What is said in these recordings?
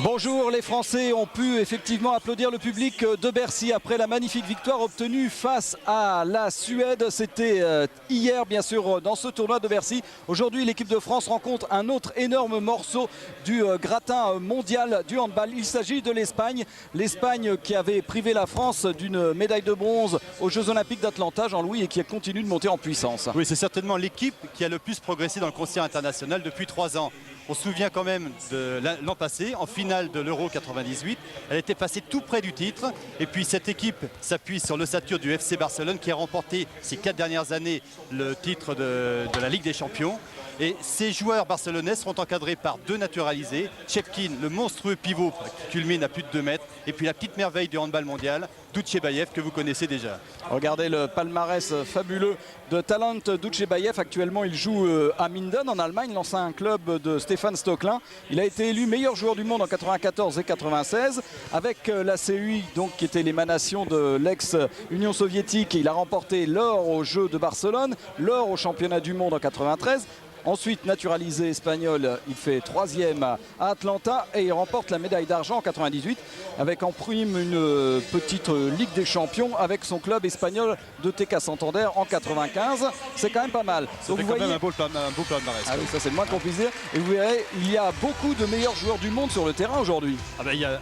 Bonjour, les Français ont pu effectivement applaudir le public de Bercy après la magnifique victoire obtenue face à la Suède. C'était hier bien sûr dans ce tournoi de Bercy. Aujourd'hui l'équipe de France rencontre un autre énorme morceau du gratin mondial du handball. Il s'agit de l'Espagne. L'Espagne qui avait privé la France d'une médaille de bronze aux Jeux Olympiques d'Atlanta, Jean-Louis, et qui continue de monter en puissance. Oui, c'est certainement l'équipe qui a le plus progressé dans le concert international depuis 3 ans. On se souvient quand même de l'an passé, en finale de l'Euro 98. Elle était passée tout près du titre. Et puis cette équipe s'appuie sur l'ossature du FC Barcelone qui a remporté ces 4 dernières années le titre de la Ligue des Champions. Et ces joueurs barcelonais seront encadrés par 2 naturalisés. Chepkin, le monstrueux pivot qui culmine à plus de 2 mètres. Et puis la petite merveille du handball mondial, Dutchebaev, que vous connaissez déjà. Regardez le palmarès fabuleux de Talent Dutchebaev. Actuellement, il joue à Minden en Allemagne, l'ancien club de Stefan Stöcklen. Il a été élu meilleur joueur du monde en 94 et 96 avec la CUI, donc qui était l'émanation de l'ex-Union soviétique. Il a remporté l'or aux Jeux de Barcelone, l'or au championnat du monde en 93. Ensuite, naturalisé espagnol, il fait 3e à Atlanta et il remporte la médaille d'argent en 98 avec en prime une petite Ligue des Champions avec son club espagnol de TK Santander en 95. C'est quand même pas mal. Donc vous voyez quand même un beau palmarès. Ah oui, ça c'est le moins qu'on puisse dire. Et vous verrez, il y a beaucoup de meilleurs joueurs du monde sur le terrain aujourd'hui. Ah ben,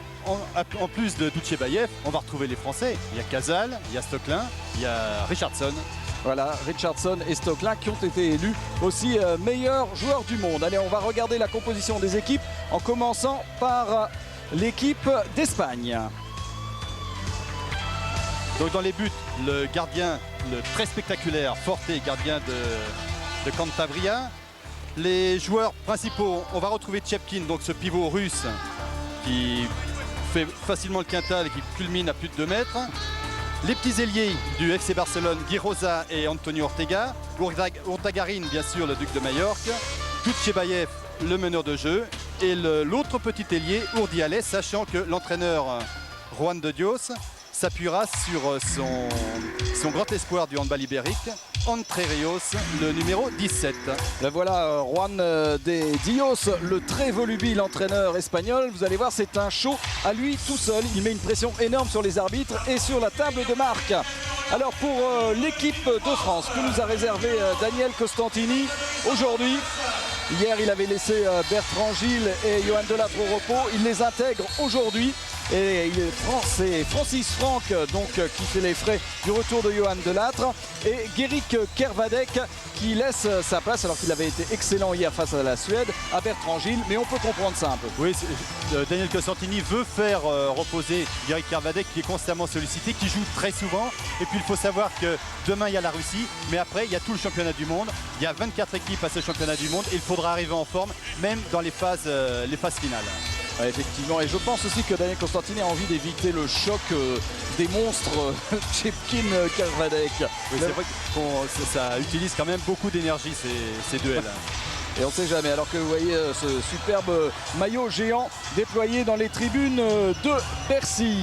en plus de Dutchebaev, on va retrouver les Français. Il y a Casal, il y a Stöcklen, il y a Richardson. Voilà, Richardson et Stöcklen qui ont été élus aussi meilleurs joueurs du monde. Allez, on va regarder la composition des équipes en commençant par l'équipe d'Espagne. Donc dans les buts, le gardien, le très spectaculaire Forte, gardien de Cantabria. Les joueurs principaux, on va retrouver Chepkin, donc ce pivot russe qui fait facilement le quintal et qui culmine à plus de 2 mètres. Les petits ailiers du FC Barcelone, Gui Rosa et Antonio Ortega. Urdangarin, bien sûr, le duc de Majorque. Dutchebaev, le meneur de jeu. Et l'autre petit ailier, Urdiales, sachant que l'entraîneur Juan de Dios s'appuiera sur son grand espoir du handball ibérique, Entre Rios, le numéro 17. Ben voilà, Juan de Dios, le très volubile entraîneur espagnol. Vous allez voir, c'est un show à lui tout seul. Il met une pression énorme sur les arbitres et sur la table de marque. Alors pour l'équipe de France, que nous a réservé Daniel Costantini aujourd'hui. Hier, il avait laissé Bertrand Gilles et Johan Delattre au repos. Il les intègre aujourd'hui. Et c'est Francis Franck donc, qui fait les frais du retour de Johan Delattre. Et Guéric Kervadec qui laisse sa place, alors qu'il avait été excellent hier face à la Suède, à Bertrand Gilles. Mais on peut comprendre ça un peu. Oui, Daniel Costantini veut faire reposer Guéric Kervadec qui est constamment sollicité, qui joue très souvent. Et puis il faut savoir que demain il y a la Russie, mais après il y a tout le championnat du monde. Il y a 24 équipes à ce championnat du monde et il faudra arriver en forme, même dans les phases finales. Ouais, effectivement, et je pense aussi que Daniel Costantini a envie d'éviter le choc des monstres Chepkin Kervadec. Oui, c'est vrai que ça utilise quand même beaucoup d'énergie ces duels. Et on ne sait jamais, alors que vous voyez ce superbe maillot géant déployé dans les tribunes de Bercy.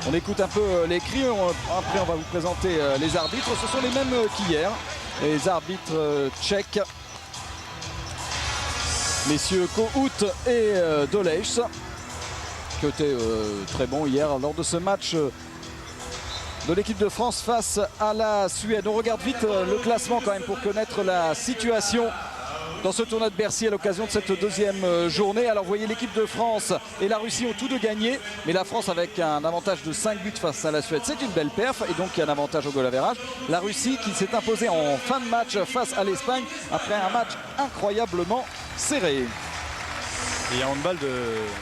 On écoute un peu les cris, après on va vous présenter les arbitres. Ce sont les mêmes qu'hier, les arbitres tchèques. Messieurs Kohout et Dolejs, qui étaient très bons hier lors de ce match de l'équipe de France face à la Suède. On regarde vite le classement quand même pour connaître la situation dans ce tournoi de Bercy à l'occasion de cette deuxième journée. Alors vous voyez, l'équipe de France et la Russie ont tous deux gagné, mais la France avec un avantage de 5 buts face à la Suède, c'est une belle perf et donc il y a un avantage au goal average. La Russie qui s'est imposée en fin de match face à l'Espagne après un match incroyablement serré. Et en handball,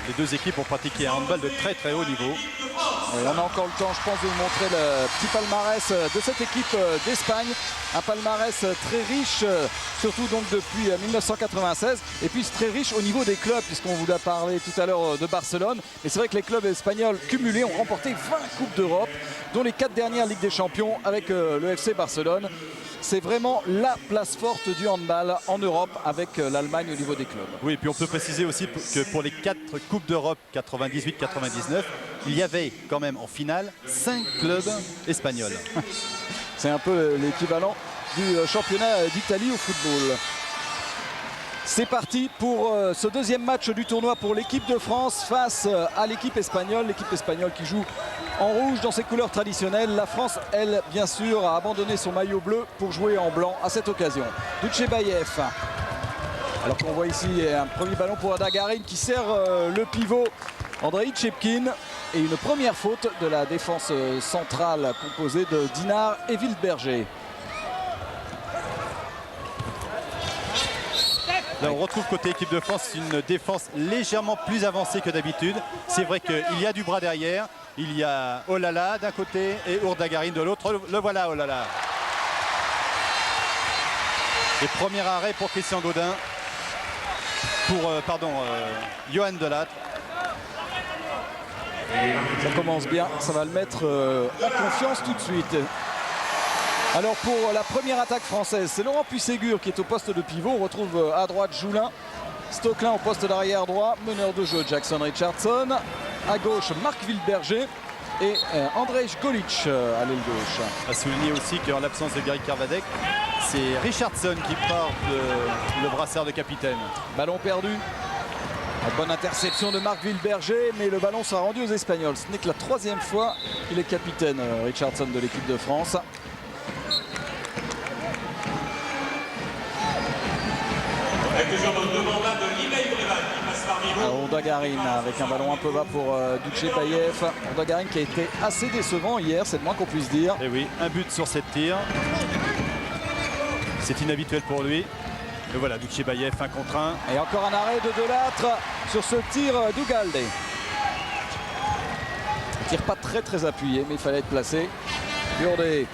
les deux équipes ont pratiqué un handball de très très haut niveau. Et on a encore le temps, je pense, de vous montrer le petit palmarès de cette équipe d'Espagne. Un palmarès très riche, surtout donc depuis 1996. Et puis très riche au niveau des clubs, puisqu'on vous a parlé tout à l'heure de Barcelone. Et c'est vrai que les clubs espagnols cumulés ont remporté 20 Coupes d'Europe, dont les 4 dernières Ligues des Champions avec le FC Barcelone. C'est vraiment la place forte du handball en Europe avec l'Allemagne au niveau des clubs. Oui, et puis on peut préciser aussi que pour les 4 Coupes d'Europe 98-99, il y avait quand même en finale 5 clubs espagnols. C'est un peu l'équivalent du championnat d'Italie au football. C'est parti pour ce deuxième match du tournoi pour l'équipe de France face à l'équipe espagnole. L'équipe espagnole qui joue en rouge dans ses couleurs traditionnelles. La France, elle, bien sûr, a abandonné son maillot bleu pour jouer en blanc à cette occasion. Dutchebaev. Alors qu'on voit ici un premier ballon pour Dagarin qui sert le pivot Andrei Tchepkin. Et une première faute de la défense centrale composée de Dinard et Wildberger. Là, on retrouve côté équipe de France une défense légèrement plus avancée que d'habitude. C'est vrai qu'il y a du bras derrière. Il y a Olala d'un côté et Ourdagarin de l'autre. Le voilà, Olala. Et premier arrêt pour Christian Gaudin. Pour, Johan Delattre. Ça commence bien, ça va le mettre en confiance tout de suite. Alors pour la première attaque française, c'est Laurent Puisségur qui est au poste de pivot. On retrouve à droite Joulin, Stocklin au poste d'arrière droit, meneur de jeu Jackson Richardson. À gauche Marc Wildberger et Andrej Golic à l'aile gauche. A souligner aussi qu'en l'absence de Gary Kervadec, c'est Richardson qui porte le brassard de capitaine. Ballon perdu. Une bonne interception de Marc Wildberger, mais le ballon sera rendu aux Espagnols. Ce n'est que la troisième fois qu'il est capitaine, Richardson, de l'équipe de France. Ourdagarin avec un ballon un peu bas pour Dutchebaev. Ourdagarin qui a été assez décevant hier, c'est le moins qu'on puisse dire. Et oui, un but sur 7 tirs. C'est inhabituel pour lui. Et voilà, Dutchebaev 1 contre 1. Et encore un arrêt de Delattre sur ce tir d'Ugalde. Tir pas très appuyé, mais il fallait être placé. Burde. Et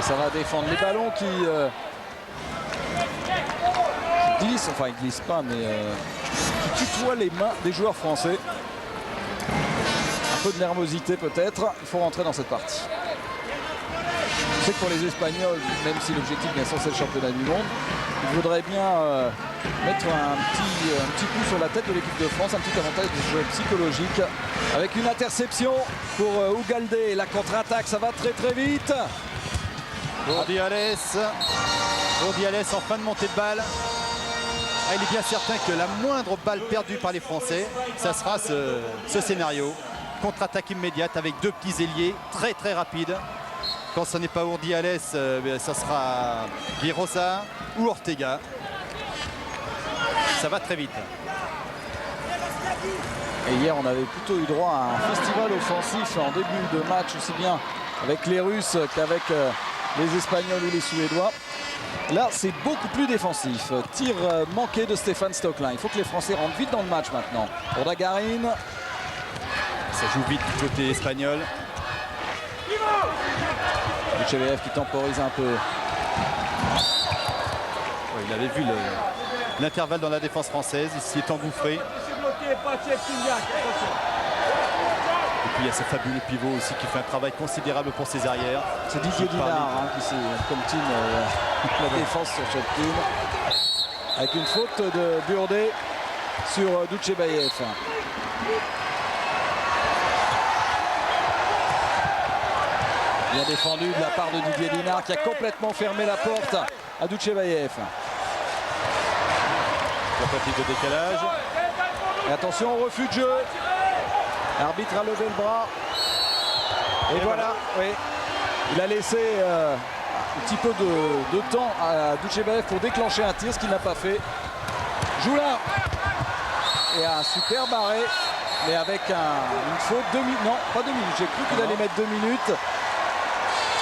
ça va défendre les ballons qui glissent, enfin ils glissent pas, mais qui tutoient les mains des joueurs français. Un peu de nervosité peut-être. Il faut rentrer dans cette partie. Je sais que pour les Espagnols, même si l'objectif bien sûr c'est le championnat du monde, ils voudraient bien mettre un petit coup sur la tête de l'équipe de France, un petit avantage de jeu psychologique avec une interception pour Ugalde. La contre-attaque, ça va très vite. Urdiales en fin de montée de balle. Il est bien certain que la moindre balle perdue par les Français, ça sera ce scénario. Contre-attaque immédiate avec deux petits ailiers très rapides. Quand ce n'est pas Urdiales, ça sera Guirosa ou Ortega. Ça va très vite. Et hier, on avait plutôt eu droit à un festival offensif en début de match, aussi bien avec les Russes qu'avec les Espagnols ou les Suédois. Là, c'est beaucoup plus défensif. Tir manqué de Stéphane Stocklin. Il faut que les Français rentrent vite dans le match maintenant. Ourdagarin. Ça joue vite du côté espagnol. Dutchebaev qui temporise un peu. Ouais, il avait vu l'intervalle dans la défense française. Il s'y est engouffré. Et puis il y a ce fabuleux pivot aussi qui fait un travail considérable pour ses arrières. C'est Didier Dinard qui c'est comme team la défense sur cette team. Avec une faute de Burde sur Dutchebaev. Bien défendu de la part de Didier Dinard qui a complètement fermé la porte à Dutchebaev. Tentative de décalage. Et attention au refus de jeu. L'arbitre a levé le bras. Et voilà, oui. Il a laissé un petit peu de temps à Dutchebaev pour déclencher un tir, ce qu'il n'a pas fait. Joulin. Et un superbe arrêt, mais avec une faute. Non, pas 2 minutes. J'ai cru qu'il allait mettre 2 minutes.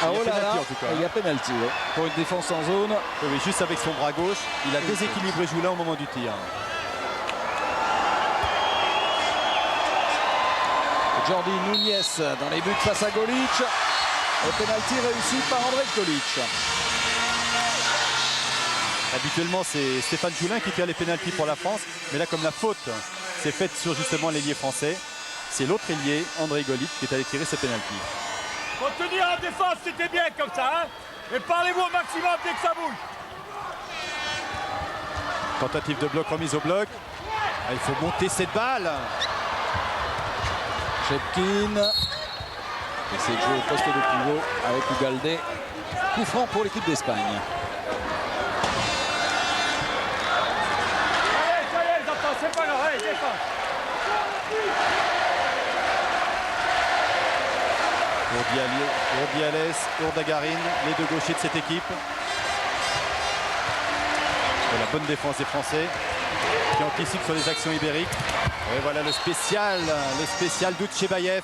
Ah, oh là là, en tout cas. il y a pénalty pour une défense en zone. Oui, juste avec son bras gauche, il a déséquilibré Joulin au moment du tir. Jordi Núñez dans les buts face à Golic. Le pénalty réussi par Andrej Golic. Habituellement, c'est Stéphane Joulin qui tire les pénaltys pour la France. Mais là, comme la faute s'est faite sur justement l'ailier français, c'est l'autre ailier, Andrej Golic, qui est allé tirer ce pénalty. Pour tenir la défense, c'était bien comme ça, hein. Et parlez-vous au maximum dès que ça bouge. Tentative de bloc, remise au bloc. Il faut monter cette balle. Tchepkin essaie de jouer au poste de pivot avec Ugalde. Coup franc pour l'équipe d'Espagne. Urdiales, Urdagarin, les deux gauchers de cette équipe. Et la bonne défense des Français qui anticipe sur les actions ibériques. Et voilà le spécial d'Utchebaïev.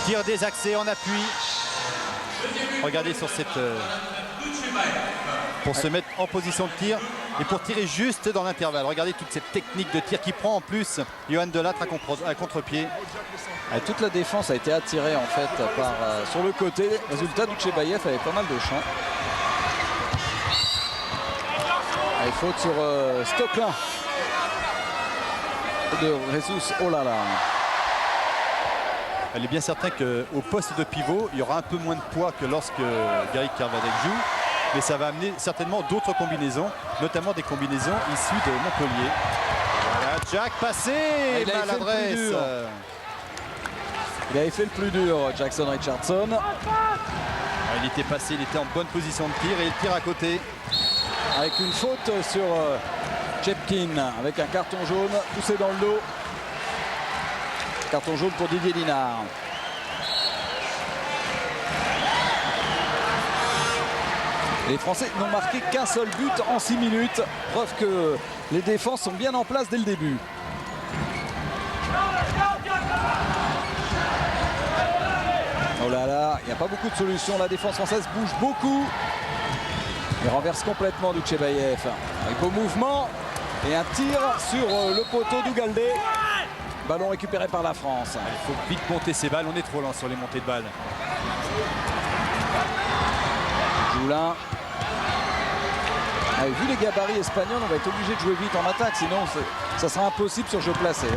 Tire désaxé en appui. Regardez sur cette... pour se mettre en position de tir et pour tirer juste dans l'intervalle. Regardez toute cette technique de tir qui prend en plus Johan Delattre à contre-pied. Toute la défense a été attirée en fait par, sur le côté. Résultat, Utchebaïev avait pas mal de champ. Et faute sur Stocklin de Jesus. Oh là là. Elle est bien certain qu'au poste de pivot, il y aura un peu moins de poids que lorsque Gary Kervadec joue. Mais ça va amener certainement d'autres combinaisons, notamment des combinaisons issues de Montpellier. Voilà, Jack passé, maladresse. Il avait fait le plus dur, Jackson Richardson. Il était passé, il était en bonne position de tir et il tire à côté. Avec une faute sur Chepkin, avec un carton jaune poussé dans le dos. Carton jaune pour Didier Dinard. Les Français n'ont marqué qu'un seul but en 6 minutes. Preuve que les défenses sont bien en place dès le début. Oh là là, il n'y a pas beaucoup de solutions. La défense française bouge beaucoup. Il renverse complètement Utchebaïev. Avec beau mouvement et un tir sur le poteau d'Ugalde. Ballon récupéré par la France. Il faut vite monter ces balles. On est trop lent sur les montées de balles. Joulin. Vu les gabarits espagnols, on va être obligé de jouer vite en attaque, sinon ça sera impossible sur jeu placé.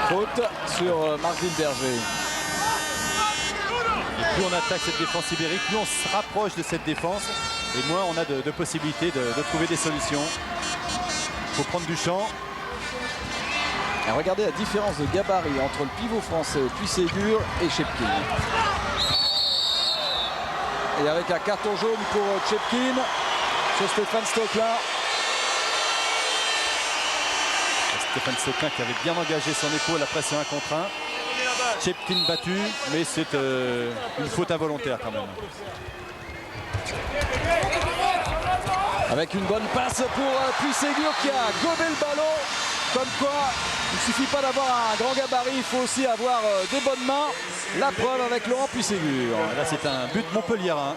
Faute sur Marc Wilberger. Et plus on attaque cette défense ibérique, plus on se rapproche de cette défense et moins on a de possibilités de trouver des solutions. Il faut prendre du champ. Et regardez la différence de gabarit entre le pivot français Puységur et Chepkin. Et avec un carton jaune pour Chepkin sur Stéphane Stocklin. Stéphane Stocklin qui avait bien engagé son épaule après ce 1 contre 1. Chepkin battu, mais c'est une faute involontaire quand même. Avec une bonne passe pour Puységur qui a gobé le ballon. Comme quoi, il ne suffit pas d'avoir un grand gabarit, il faut aussi avoir des bonnes mains. La preuve avec Laurent Puységur. Là, c'est un but montpelliérain.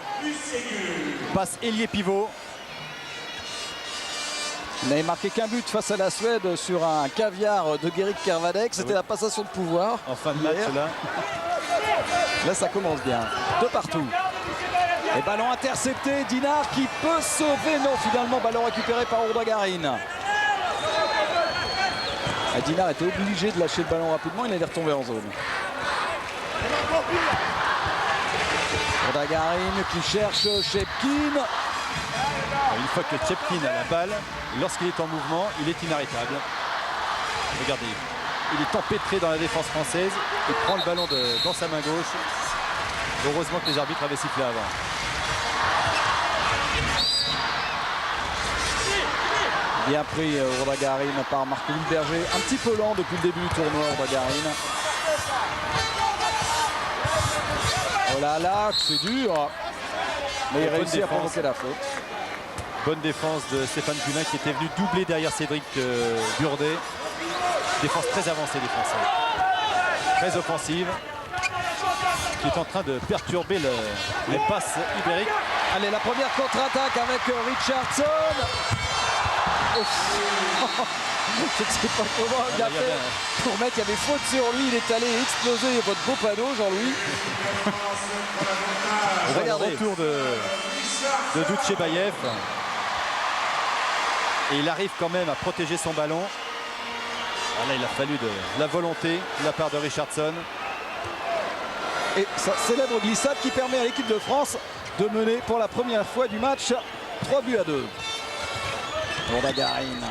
Passe ailier pivot. Il n'avait marqué qu'un but face à la Suède sur un caviar de Gary Kervadec. C'était la passation de pouvoir. En fin de match, là. Là, ça commence bien. De partout. Et ballon intercepté. Dinard qui peut sauver. Non, finalement, ballon récupéré par Urdagarin. Dinard était obligé de lâcher le ballon rapidement. Il allait retomber en zone. Urdagarin qui cherche Chepkin. Une fois que Chepkin a la balle, lorsqu'il est en mouvement, il est inarrêtable. Regardez, il est empêtré dans la défense française. Il prend le ballon dans sa main gauche. Heureusement que les arbitres avaient sifflé avant. Bien pris Urdagarin par Marc Wilberger. Un petit peu lent depuis le début du tournoi, Urdagarin. Oh là là, c'est dur. Mais il réussit à provoquer la faute. Bonne défense de Stéphane Cunin qui était venu doubler derrière Cédric Burdet. Défense très avancée des Français. Très offensive. Qui est en train de perturber les passes ibériques. Allez, la première contre-attaque avec Richardson. Je ne sais pas comment il a fait pour mettre. Il y avait faute sur lui. Il est allé exploser votre beau panneau, Jean-Louis. Regardez le retour de Utchebaïev. Et il arrive quand même à protéger son ballon. Là, il a fallu de la volonté de la part de Richardson. Et sa célèbre glissade qui permet à l'équipe de France de mener pour la première fois du match 3-2. Urdagarin.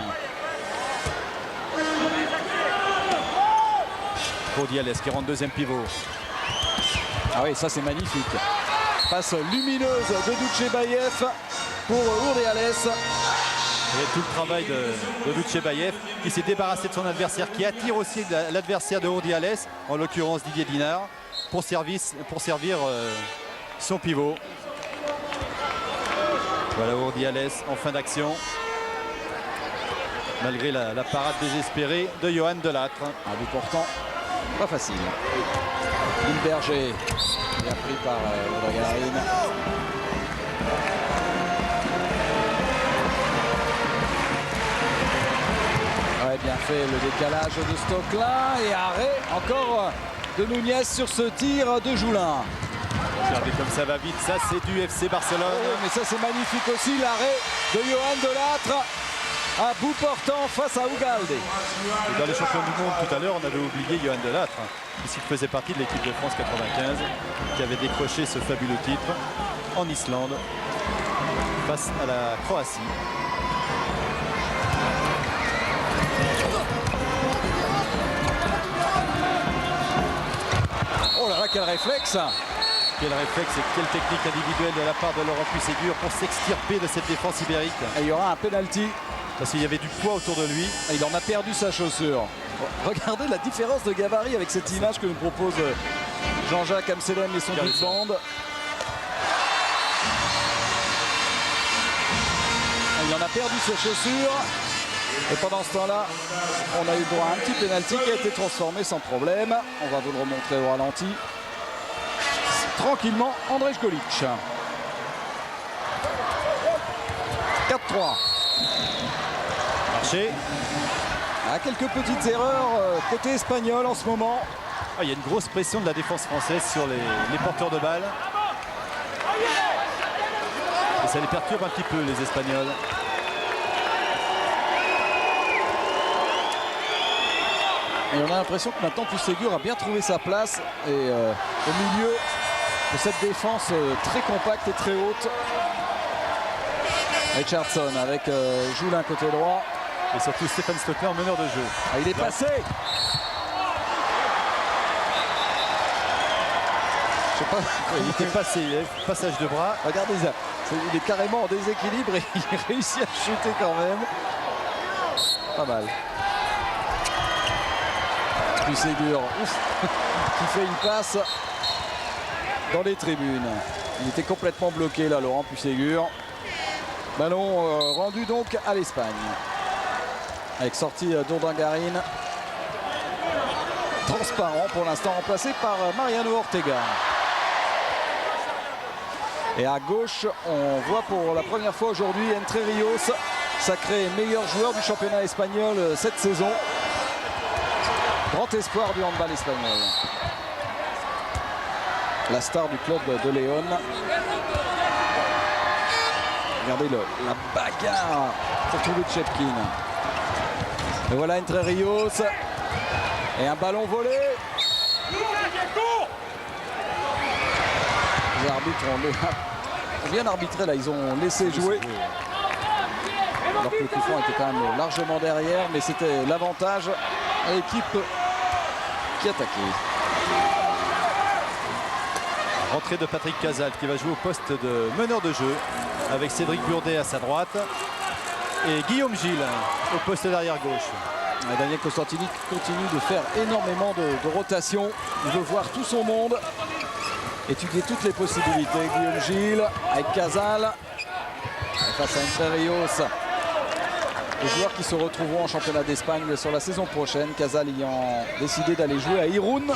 Urdiales qui rentre deuxième pivot. Ah oui, ça c'est magnifique. Passe lumineuse de Utchebaïev pour Urdiales. Et tout le travail de Vutchebaev qui s'est débarrassé de son adversaire, qui attire aussi l'adversaire de Urdiales, en l'occurrence Didier Dinard, pour servir son pivot. Voilà Urdiales en fin d'action. Malgré la parade désespérée de Johan Delattre. Un bout portant, pas facile. Berger, bien pris par Gagarine. Ouais, bien fait le décalage de Stocklin et arrêt encore de Nunez sur ce tir de Joulin. Regardez comme ça va vite, ça c'est du FC Barcelone. Oh, mais ça c'est magnifique aussi, l'arrêt de Johan Delattre à bout portant face à Ugalde. Et dans les champions du monde tout à l'heure, on avait oublié Johan Delattre, puisqu'il faisait partie de l'équipe de France 95, qui avait décroché ce fabuleux titre en Islande face à la Croatie. Oh là là, quel réflexe! Quel réflexe et quelle technique individuelle de la part de Laurent Puisségur pour s'extirper de cette défense ibérique. Et il y aura un penalty. Parce qu'il y avait du poids autour de lui. Et il en a perdu sa chaussure. Regardez la différence de gabarit avec cette image que nous propose Jean-Jacques Amselem et son big band. Il en a perdu sa chaussure. Et pendant ce temps-là, on a eu droit à un petit penalty qui a été transformé sans problème. On va vous le remontrer au ralenti. Tranquillement, Andrej Golic. 4-3. Marché. Ah, quelques petites erreurs côté espagnol en ce moment. Ah, il y a une grosse pression de la défense française sur les porteurs de balles. Et ça les perturbe un petit peu, les Espagnols. Et on a l'impression que maintenant Puisségur a bien trouvé sa place et au milieu de cette défense très compacte et très haute. Richardson avec Joulin côté droit. Et surtout Stéphane Stocklin en meneur de jeu. Ah, il est passé. Je sais pas. Il était passé, il y avait passage de bras. Regardez ça. Il est carrément en déséquilibre et il réussit à chuter quand même. Pas mal. Puisségur qui fait une passe dans les tribunes. Il était complètement bloqué là, Laurent Puisségur. Ballon rendu donc à l'Espagne. Avec sortie d'Urdangarin. Transparent pour l'instant, remplacé par Mariano Ortega. Et à gauche, on voit pour la première fois aujourd'hui Entre Rios, sacré meilleur joueur du championnat espagnol cette saison. Grand espoir du handball espagnol. La star du club de Léon. Regardez la bagarre pour trouver Chepkin. Et voilà Entre Rios. Et un ballon volé. Les arbitres ont bien arbitré là, ils ont laissé jouer. Alors que le coup franc était quand même largement derrière, mais c'était l'avantage à l'équipe qui attaquait. Rentrée de Patrick Casal qui va jouer au poste de meneur de jeu avec Cédric Burdet à sa droite et Guillaume Gilles au poste d'arrière gauche. Daniel Costantini continue de faire énormément de rotation. Il veut voir tout son monde, étudier toutes les possibilités. Guillaume Gilles avec Casal face à Entre Rios. Les joueurs qui se retrouveront en championnat d'Espagne sur la saison prochaine. Casal ayant décidé d'aller jouer à Irún.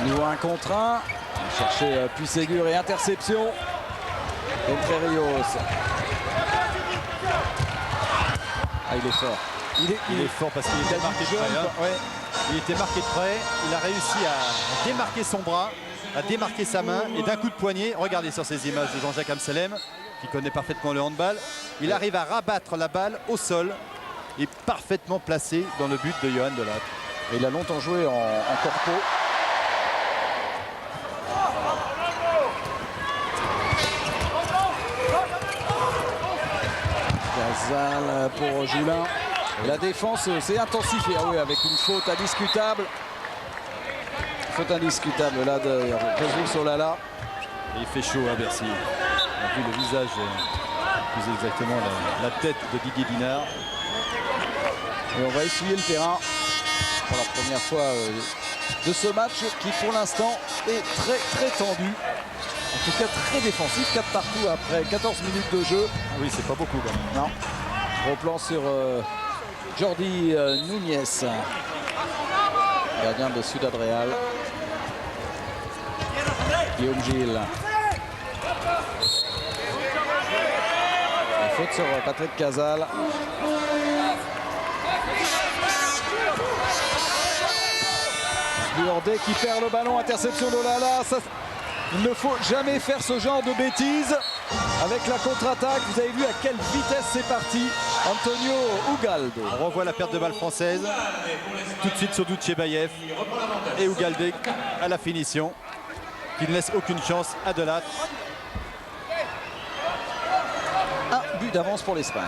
Niveau 1 contre 1. Chercher Puisségur et interception. Entre Rios. Ah, il est fort. Il est fort parce qu'il était marqué de près. Hein. Ouais. Il était marqué de près. Il a réussi à démarquer son bras, à démarquer sa main et d'un coup de poignet. Regardez sur ces images de Jean-Jacques Amselem qui connaît parfaitement le handball. Il arrive à rabattre la balle au sol et parfaitement placé dans le but de Johan Delattre. Et il a longtemps joué en corpo. Casal pour Joulin. La défense s'est intensifiée, ah oui, avec une faute indiscutable. Faute indiscutable là de Jesus Solala. Et il fait chaud à Bercy. a vu le visage, plus exactement la tête de Didier Dinard. Et on va essuyer le terrain pour la première fois de ce match qui pour l'instant est très tendu. En tout cas très défensif, 4 partout après 14 minutes de jeu. Oui, c'est pas beaucoup quand même. Non. Gros plan sur Jordi Núñez, gardien de Ciudad Real. Guillaume Gil. La faute sur Patrick Casal. Burdet qui perd le ballon, interception d'Olala. Il ne faut jamais faire ce genre de bêtises avec la contre-attaque. Vous avez vu à quelle vitesse c'est parti. Antonio Ugalde. On revoit la perte de balle française. Tout de suite sur Dutchebaev et Ugalde à la finition, qui ne laisse aucune chance à Delat. Un but d'avance pour l'Espagne.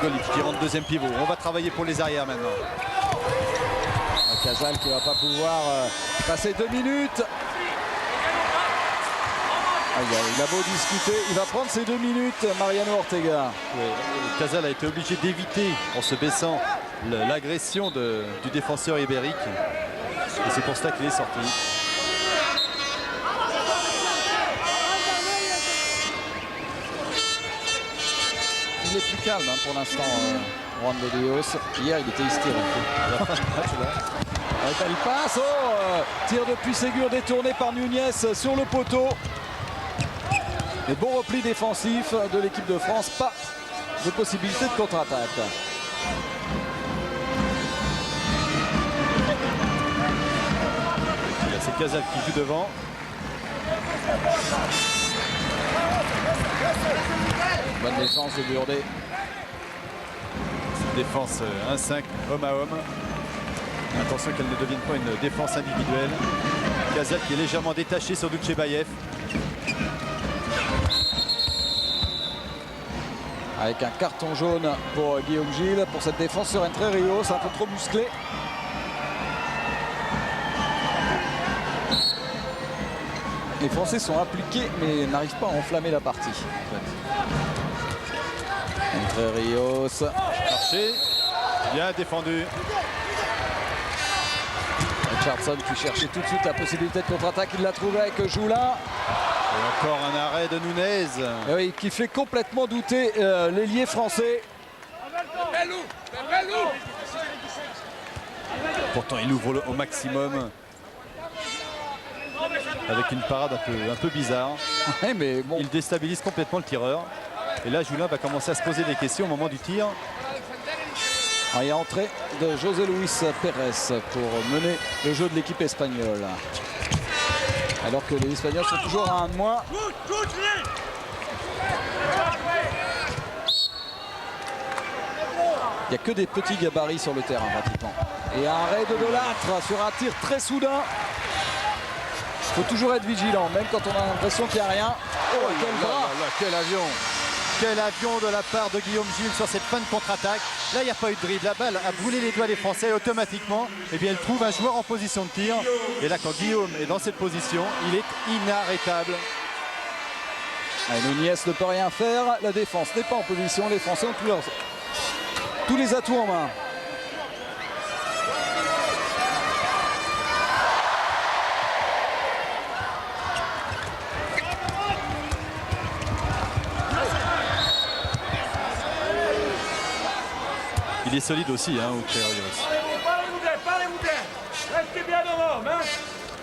Golic qui rentre deuxième pivot. On va travailler pour les arrières maintenant. Casal qui ne va pas pouvoir passer 2 minutes. Il a beau discuter, il va prendre ses 2 minutes, Mariano Ortega. Oui, Casal a été obligé d'éviter, en se baissant, l'agression du défenseur ibérique. Et c'est pour ça qu'il est sorti. Il est plus calme pour l'instant, Juan de Dios. Hier, il était hystérique. Il passe, tir depuis Ségur détourné par Núñez sur le poteau. Et bon repli défensif de l'équipe de France, pas de possibilité de contre-attaque. C'est Casal qui joue devant. Bonne défense de Burdet. Défense 1-5, homme à homme. Attention qu'elle ne devienne pas une défense individuelle. Casal qui est légèrement détaché sur Dutchebaev. Avec un carton jaune pour Guillaume Gil pour cette défense sur Entre Rio, c'est un peu trop musclé. Les Français sont impliqués mais n'arrivent pas à enflammer la partie. Entre Rios. Marché, bien défendu. Richardson qui cherchait tout de suite la possibilité de contre-attaque, il l'a trouvé avec Joulin. Et encore un arrêt de Núñez. Et oui, qui fait complètement douter l'ailier français. Pourtant il ouvre au maximum. Avec une parade un peu bizarre. Ouais, mais bon. Il déstabilise complètement le tireur. Et là Joulin va commencer à se poser des questions au moment du tir. Il y a entrée de José Luis Pérez pour mener le jeu de l'équipe espagnole. Alors que les Espagnols sont toujours à 1 de moins. Il n'y a que des petits gabarits sur le terrain pratiquement. Et un arrêt de Delattre sur un tir très soudain. Il faut toujours être vigilant, même quand on a l'impression qu'il n'y a rien. Oh, quel bras! Quel avion! Quel avion de la part de Guillaume Gil sur cette fin de contre-attaque. Là, il n'y a pas eu de dribble. La balle a brûlé les doigts des Français automatiquement. Et bien, elle trouve un joueur en position de tir. Et là, quand Guillaume est dans cette position, il est inarrêtable. Núñez ne peut rien faire. La défense n'est pas en position. Les Français ont tous les atouts en main. Il est solide aussi, hein, Restez bien devant, hein.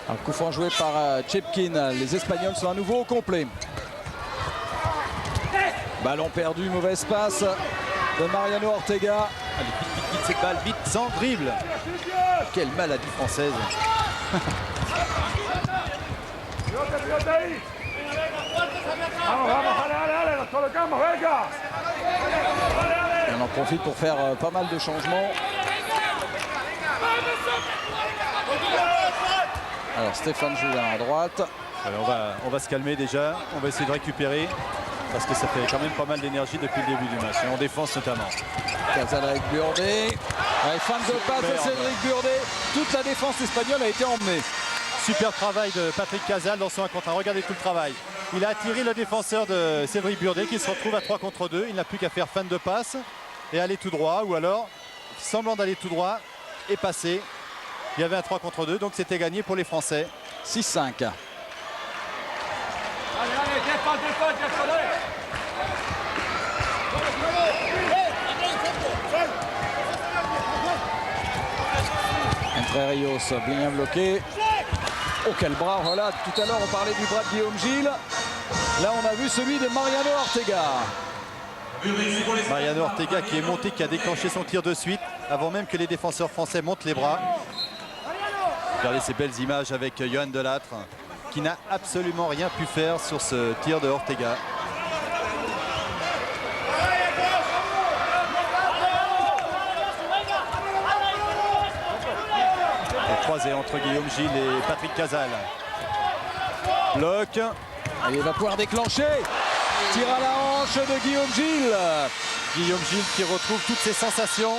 Un coup franc joué par Chepkin. Les Espagnols sont à nouveau au complet. Ballon perdu, mauvaise passe de Mariano Ortega. Allez, vite cette balle, vite, sans dribble. Quelle maladie française. Et on en profite pour faire pas mal de changements. Alors Stéphane Joulin à droite. Alors on va se calmer déjà. On va essayer de récupérer. Parce que ça fait quand même pas mal d'énergie depuis le début du match. Et en défense notamment. Casal avec Burdet. Fin de passe de Cédric Burdet. Toute la défense espagnole a été emmenée. Super travail de Patrick Casal dans son 1 contre 1. Regardez tout le travail. Il a attiré le défenseur de Cédric Burdet qui se retrouve à 3 contre 2. Il n'a plus qu'à faire fin de passe et aller tout droit, ou alors semblant d'aller tout droit et passer. Il y avait un 3 contre 2, donc c'était gagné pour les Français. 6-5. Allez, défense, défense. Entre Rios, bien bloqué. Oh, quel bras, voilà. Tout à l'heure, on parlait du bras de Guillaume Gilles. Là, on a vu celui de Mariano Ortega. Mariano Ortega qui est monté, qui a déclenché son tir de suite avant même que les défenseurs français montent les bras. Regardez ces belles images avec Johan Delattre qui n'a absolument rien pu faire sur ce tir de Ortega. Le croisé entre Guillaume Gilles et Patrick Casal. Bloc. Et il va pouvoir déclencher. Tir à la hanche de Guillaume Gilles. Guillaume Gilles qui retrouve toutes ses sensations.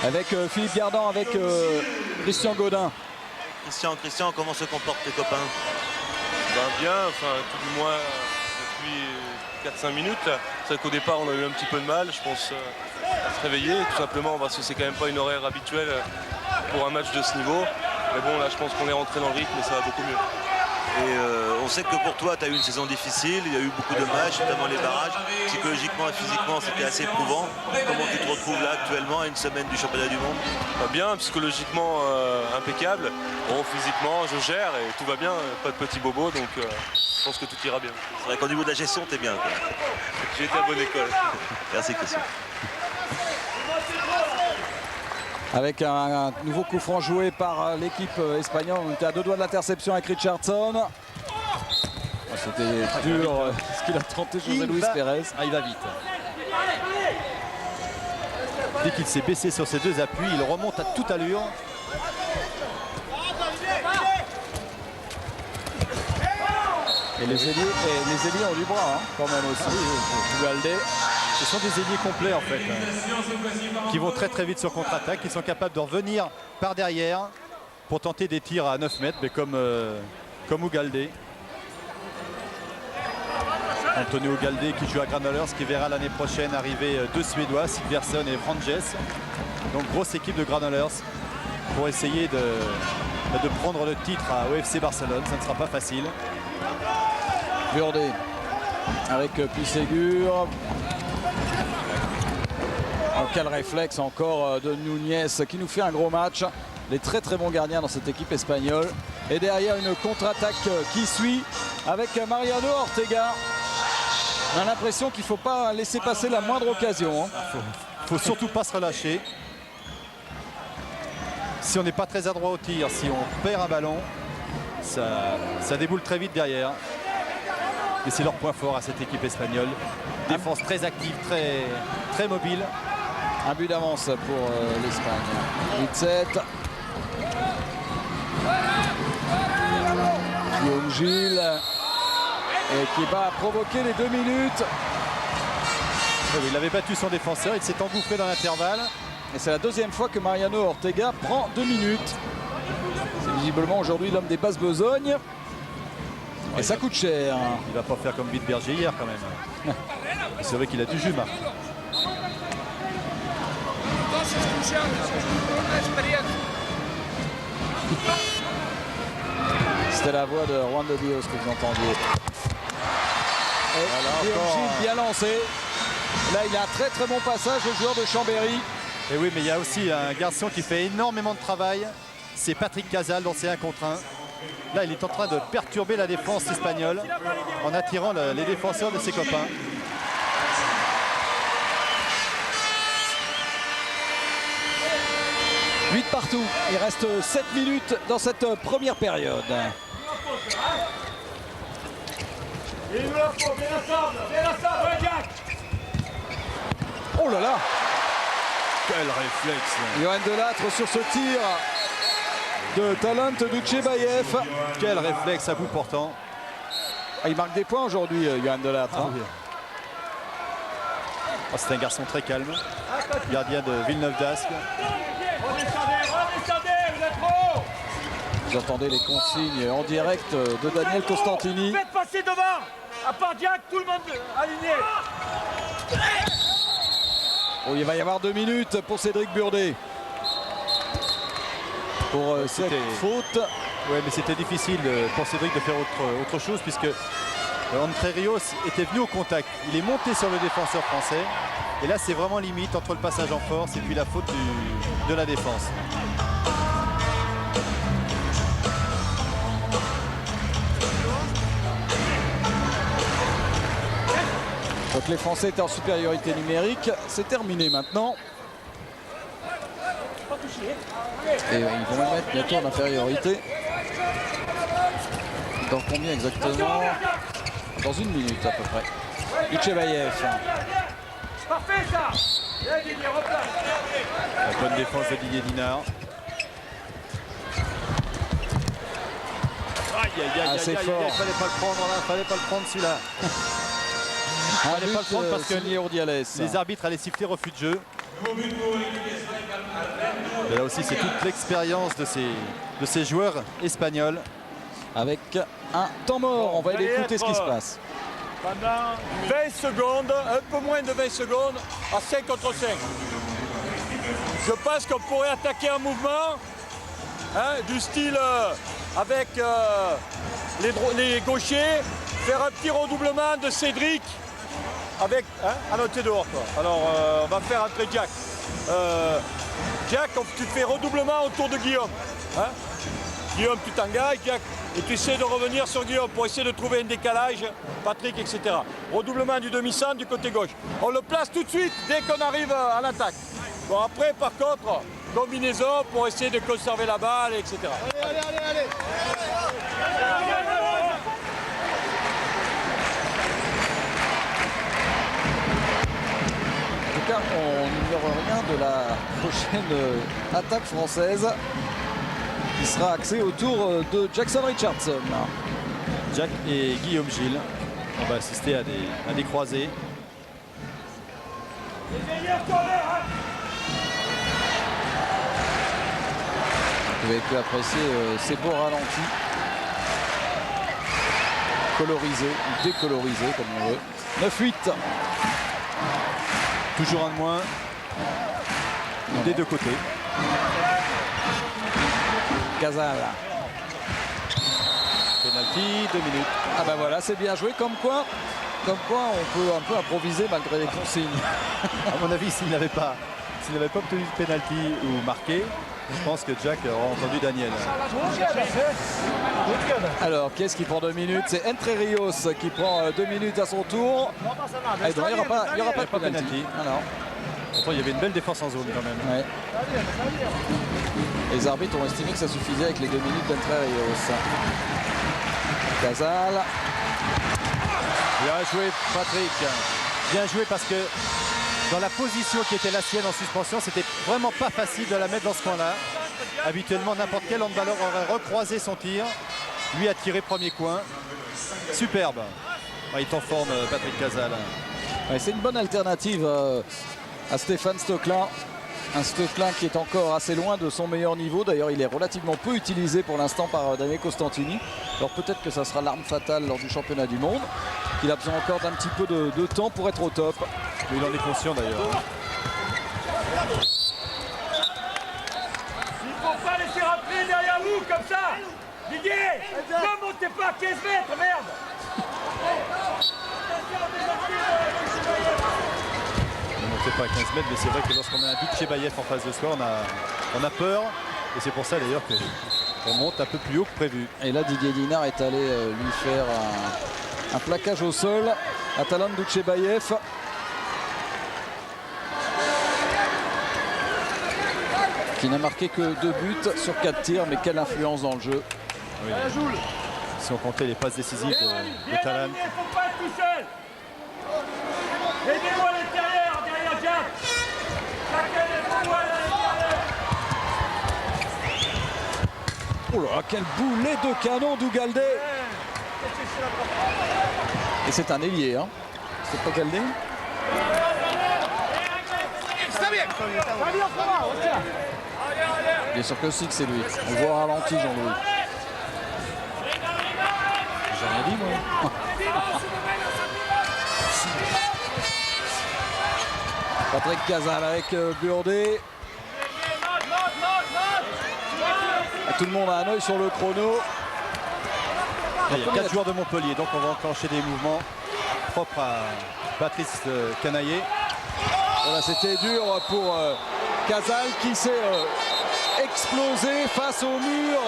Avec Philippe Gardan, avec Christian Gaudin. Christian, comment se comportent tes copains? Bien, enfin tout du moins depuis 4-5 minutes. C'est vrai qu'au départ on a eu un petit peu de mal, je pense, à se réveiller tout simplement parce que c'est quand même pas une horaire habituelle pour un match de ce niveau. Mais bon là je pense qu'on est rentré dans le rythme et ça va beaucoup mieux. Et on sait que pour toi, tu as eu une saison difficile, il y a eu beaucoup de matchs, notamment les barrages. Psychologiquement et physiquement, c'était assez éprouvant. Comment tu te retrouves là actuellement à une semaine du championnat du monde? Bien, psychologiquement impeccable. Bon, physiquement, je gère et tout va bien, pas de petits bobos, donc je pense que tout ira bien. C'est vrai qu'au niveau de la gestion, tu es bien. J'ai été à bonne école. Merci Christian. Avec un nouveau coup franc joué par l'équipe espagnole. On était à 2 doigts de l'interception avec Richardson. C'était dur ce qu'il a tenté José Luis Pérez. Il va vite. Dès qu'il s'est baissé sur ses 2 appuis, il remonte à toute allure. Et les ailiers ont du bras quand même aussi. Ugalde. Ce sont des ailiers complets en fait, qui vont très vite sur contre-attaque, qui sont capables de revenir par derrière pour tenter des tirs à 9 mètres, mais comme Ugalde. Antonio Ugalde qui joue à Granollers, qui verra l'année prochaine arriver 2 Suédois, Silverson et Franges. Donc grosse équipe de Granollers pour essayer de prendre le titre au FC Barcelone. Ça ne sera pas facile. Burdet avec Pisségur. Quel réflexe encore de Núñez qui nous fait un gros match. Les très bons gardiens dans cette équipe espagnole. Et derrière une contre-attaque qui suit avec Mariano Ortega. On a l'impression qu'il ne faut pas laisser passer la moindre occasion. Faut surtout pas se relâcher. Si on n'est pas très adroit au tir, si on perd un ballon, ça déboule très vite derrière. Et c'est leur point fort à cette équipe espagnole. Défense très active, très mobile. Un but d'avance pour l'Espagne. 8-7. Guillaume Gilles qui va provoquer les 2 minutes. Il avait battu son défenseur, il s'est engouffré dans l'intervalle. Et c'est la 2e fois que Mariano Ortega prend 2 minutes. C'est visiblement aujourd'hui l'homme des basses besognes. Et ça coûte cher. Il va pas faire comme Wittberger hier quand même. C'est vrai qu'il a du jus, Marc. C'était la voix de Juan de Dios que vous entendiez. Et Guillaume Gilles bien lancé. Là, il a un très bon passage, le joueur de Chambéry. Et oui, mais il y a aussi un garçon qui fait énormément de travail. C'est Patrick Casal dans ses 1 contre 1. Là, il est en train de perturber la défense espagnole en attirant les défenseurs de ses copains. Huit partout. Il reste 7 minutes dans cette première période. Oh là là! Quel réflexe! Johan Delattre sur ce tir de Talent de Chebayev. Quel réflexe à bout portant. Il marque des points aujourd'hui, Johan Delattre. Oui. C'est un garçon très calme. Gardien de Villeneuve d'Ascq. Vous entendez les consignes en direct de Daniel Costantini. Faites passer devant. À part Jack, tout le monde aligné. Oh, il va y avoir 2 minutes pour Cédric Burdet. Pour cette faute. Ouais, mais c'était difficile pour Cédric de faire autre chose puisque Entre Rios était venu au contact. Il est monté sur le défenseur français. Et là, c'est vraiment limite entre le passage en force et puis la faute de la défense. Donc les Français étaient en supériorité numérique. C'est terminé maintenant. Et ils vont les mettre bientôt en infériorité. Dans combien exactement? Dans 1 minute à peu près. Duchebaev. Parfait ça. La bonne défense de Didier Dinard. Assez fort. Il fallait pas le prendre là, fallait pas le prendre celui-là. Fallait pas le prendre parce que les arbitres allaient siffler refus de jeu. Et là aussi, c'est toute l'expérience de ces joueurs espagnols. Avec un temps mort, on va aller écouter ce qui se passe. Pendant 20 secondes, un peu moins de 20 secondes, à 5 contre 5. Je pense qu'on pourrait attaquer un mouvement du style avec les gauchers, faire un petit redoublement de Cédric avec... Ah non, t'es dehors toi. Alors on va faire entrer Jack. Jack, tu fais redoublement autour de Guillaume. Guillaume, tu t'engages, Jack, et tu essaies de revenir sur Guillaume pour essayer de trouver un décalage, Patrick, etc. Redoublement du demi-centre du côté gauche. On le place tout de suite dès qu'on arrive à l'attaque. Bon, après, par contre, combinaison pour essayer de conserver la balle, etc. Allez. En tout cas, on n'ignore rien de la prochaine attaque française qui sera axée autour de Jackson Richardson. Jack et Guillaume Gilles. On va assister à des croisés. Vous avez pu apprécier ces beaux ralentis. Colorisés ou décolorisés comme on veut. 9-8. Toujours un de moins. Des deux côtés. Casal. Penalty, 2 minutes. Ah ben voilà, c'est bien joué. Comme quoi on peut un peu improviser malgré les consignes. À mon avis, s'il n'avait pas obtenu de penalty ou marqué, je pense que Jack aura entendu Daniel. Alors, qui est-ce qui prend 2 minutes? C'est Entre Rios qui prend 2 minutes à son tour. Et donc, il n'y aura pas de penalty. Alors. Pourtant, il y avait une belle défense en zone quand même. Ouais. Les arbitres ont estimé que ça suffisait avec les 2 minutes d'Entre Rios. Casal. Bien joué, Patrick. Bien joué parce que dans la position qui était la sienne en suspension, c'était vraiment pas facile de la mettre dans ce coin-là. Habituellement, n'importe quel handballeur aurait recroisé son tir. Lui a tiré premier coin. Superbe. Il est en forme, Patrick Casal. Ouais, c'est une bonne alternative à Stéphane Stocklin. Un Stocklin qui est encore assez loin de son meilleur niveau. D'ailleurs, il est relativement peu utilisé pour l'instant par Daniel Costantini. Alors peut-être que ça sera l'arme fatale lors du championnat du monde. Il a besoin encore d'un petit peu de temps pour être au top. Il en est conscient d'ailleurs. Il ne faut pas laisser rentrer derrière vous comme ça. Didier, ne montez pas à 15 mètres, merde. Ne montez pas à 15 mètres, mais c'est vrai que lorsqu'on a un Duchebaev en face de soi, on a peur. Et c'est pour ça d'ailleurs qu'on monte un peu plus haut que prévu. Et là, Didier Dinard est allé lui faire un plaquage au sol à Talan Duchebaev. Qui n'a marqué que 2 buts sur 4 tirs, mais quelle influence dans le jeu. Oui. Si on comptait les passes décisives de Talan. Il ne faut pas être tout seul. Aidez-moi à l'intérieur, derrière Jack. Chacun aidez-moi à l'intérieur. Oh là, quel boulet de canon d'Ugalde. Et c'est un ailier, hein. C'est pas Galdé. Bien sûr que si que c'est lui. On voit au ralenti Jean-Louis. dit, moi. Patrick Casal avec Burdet. Tout le monde a un œil sur le chrono. Il y a 4 joueurs de Montpellier, donc on va enclencher des mouvements propres à Patrice Canaillé. Voilà, c'était dur pour Casal qui s'est explosé face au mur.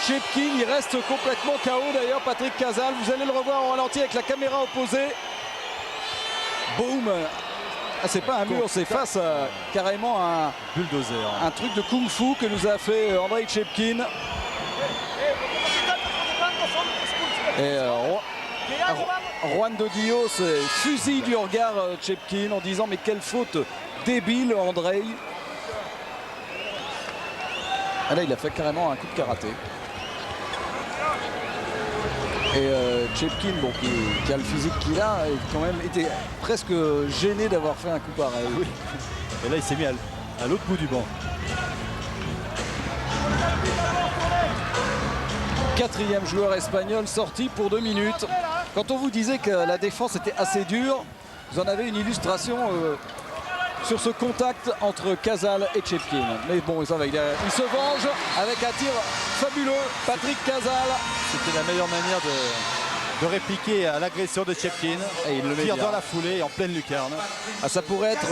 Chepkin, il reste complètement KO d'ailleurs, Patrick Casal. Vous allez le revoir en ralenti avec la caméra opposée. Boum. Ah, c'est pas un mur, c'est face carrément à Bulldozer. un truc de kung-fu que nous a fait Andrei Chepkin. Et Juan de Dios fusille du regard Chepkin en disant mais quelle faute débile Andrei. Ah là il a fait carrément un coup de karaté. Et Chepkin, bon, qui a le physique qu'il a, quand même été presque gêné d'avoir fait un coup pareil. Oui. Et là il s'est mis à l'autre bout du banc. Quatrième joueur espagnol sorti pour 2 minutes. Quand on vous disait que la défense était assez dure, vous en avez une illustration sur ce contact entre Casal et Chepkin. Mais bon, ça va, il se venge avec un tir fabuleux. Patrick Casal. C'était la meilleure manière de répliquer à l'agression de Chepkin. Et il le met tire bien dans la foulée en pleine lucarne. Ah, ça pourrait être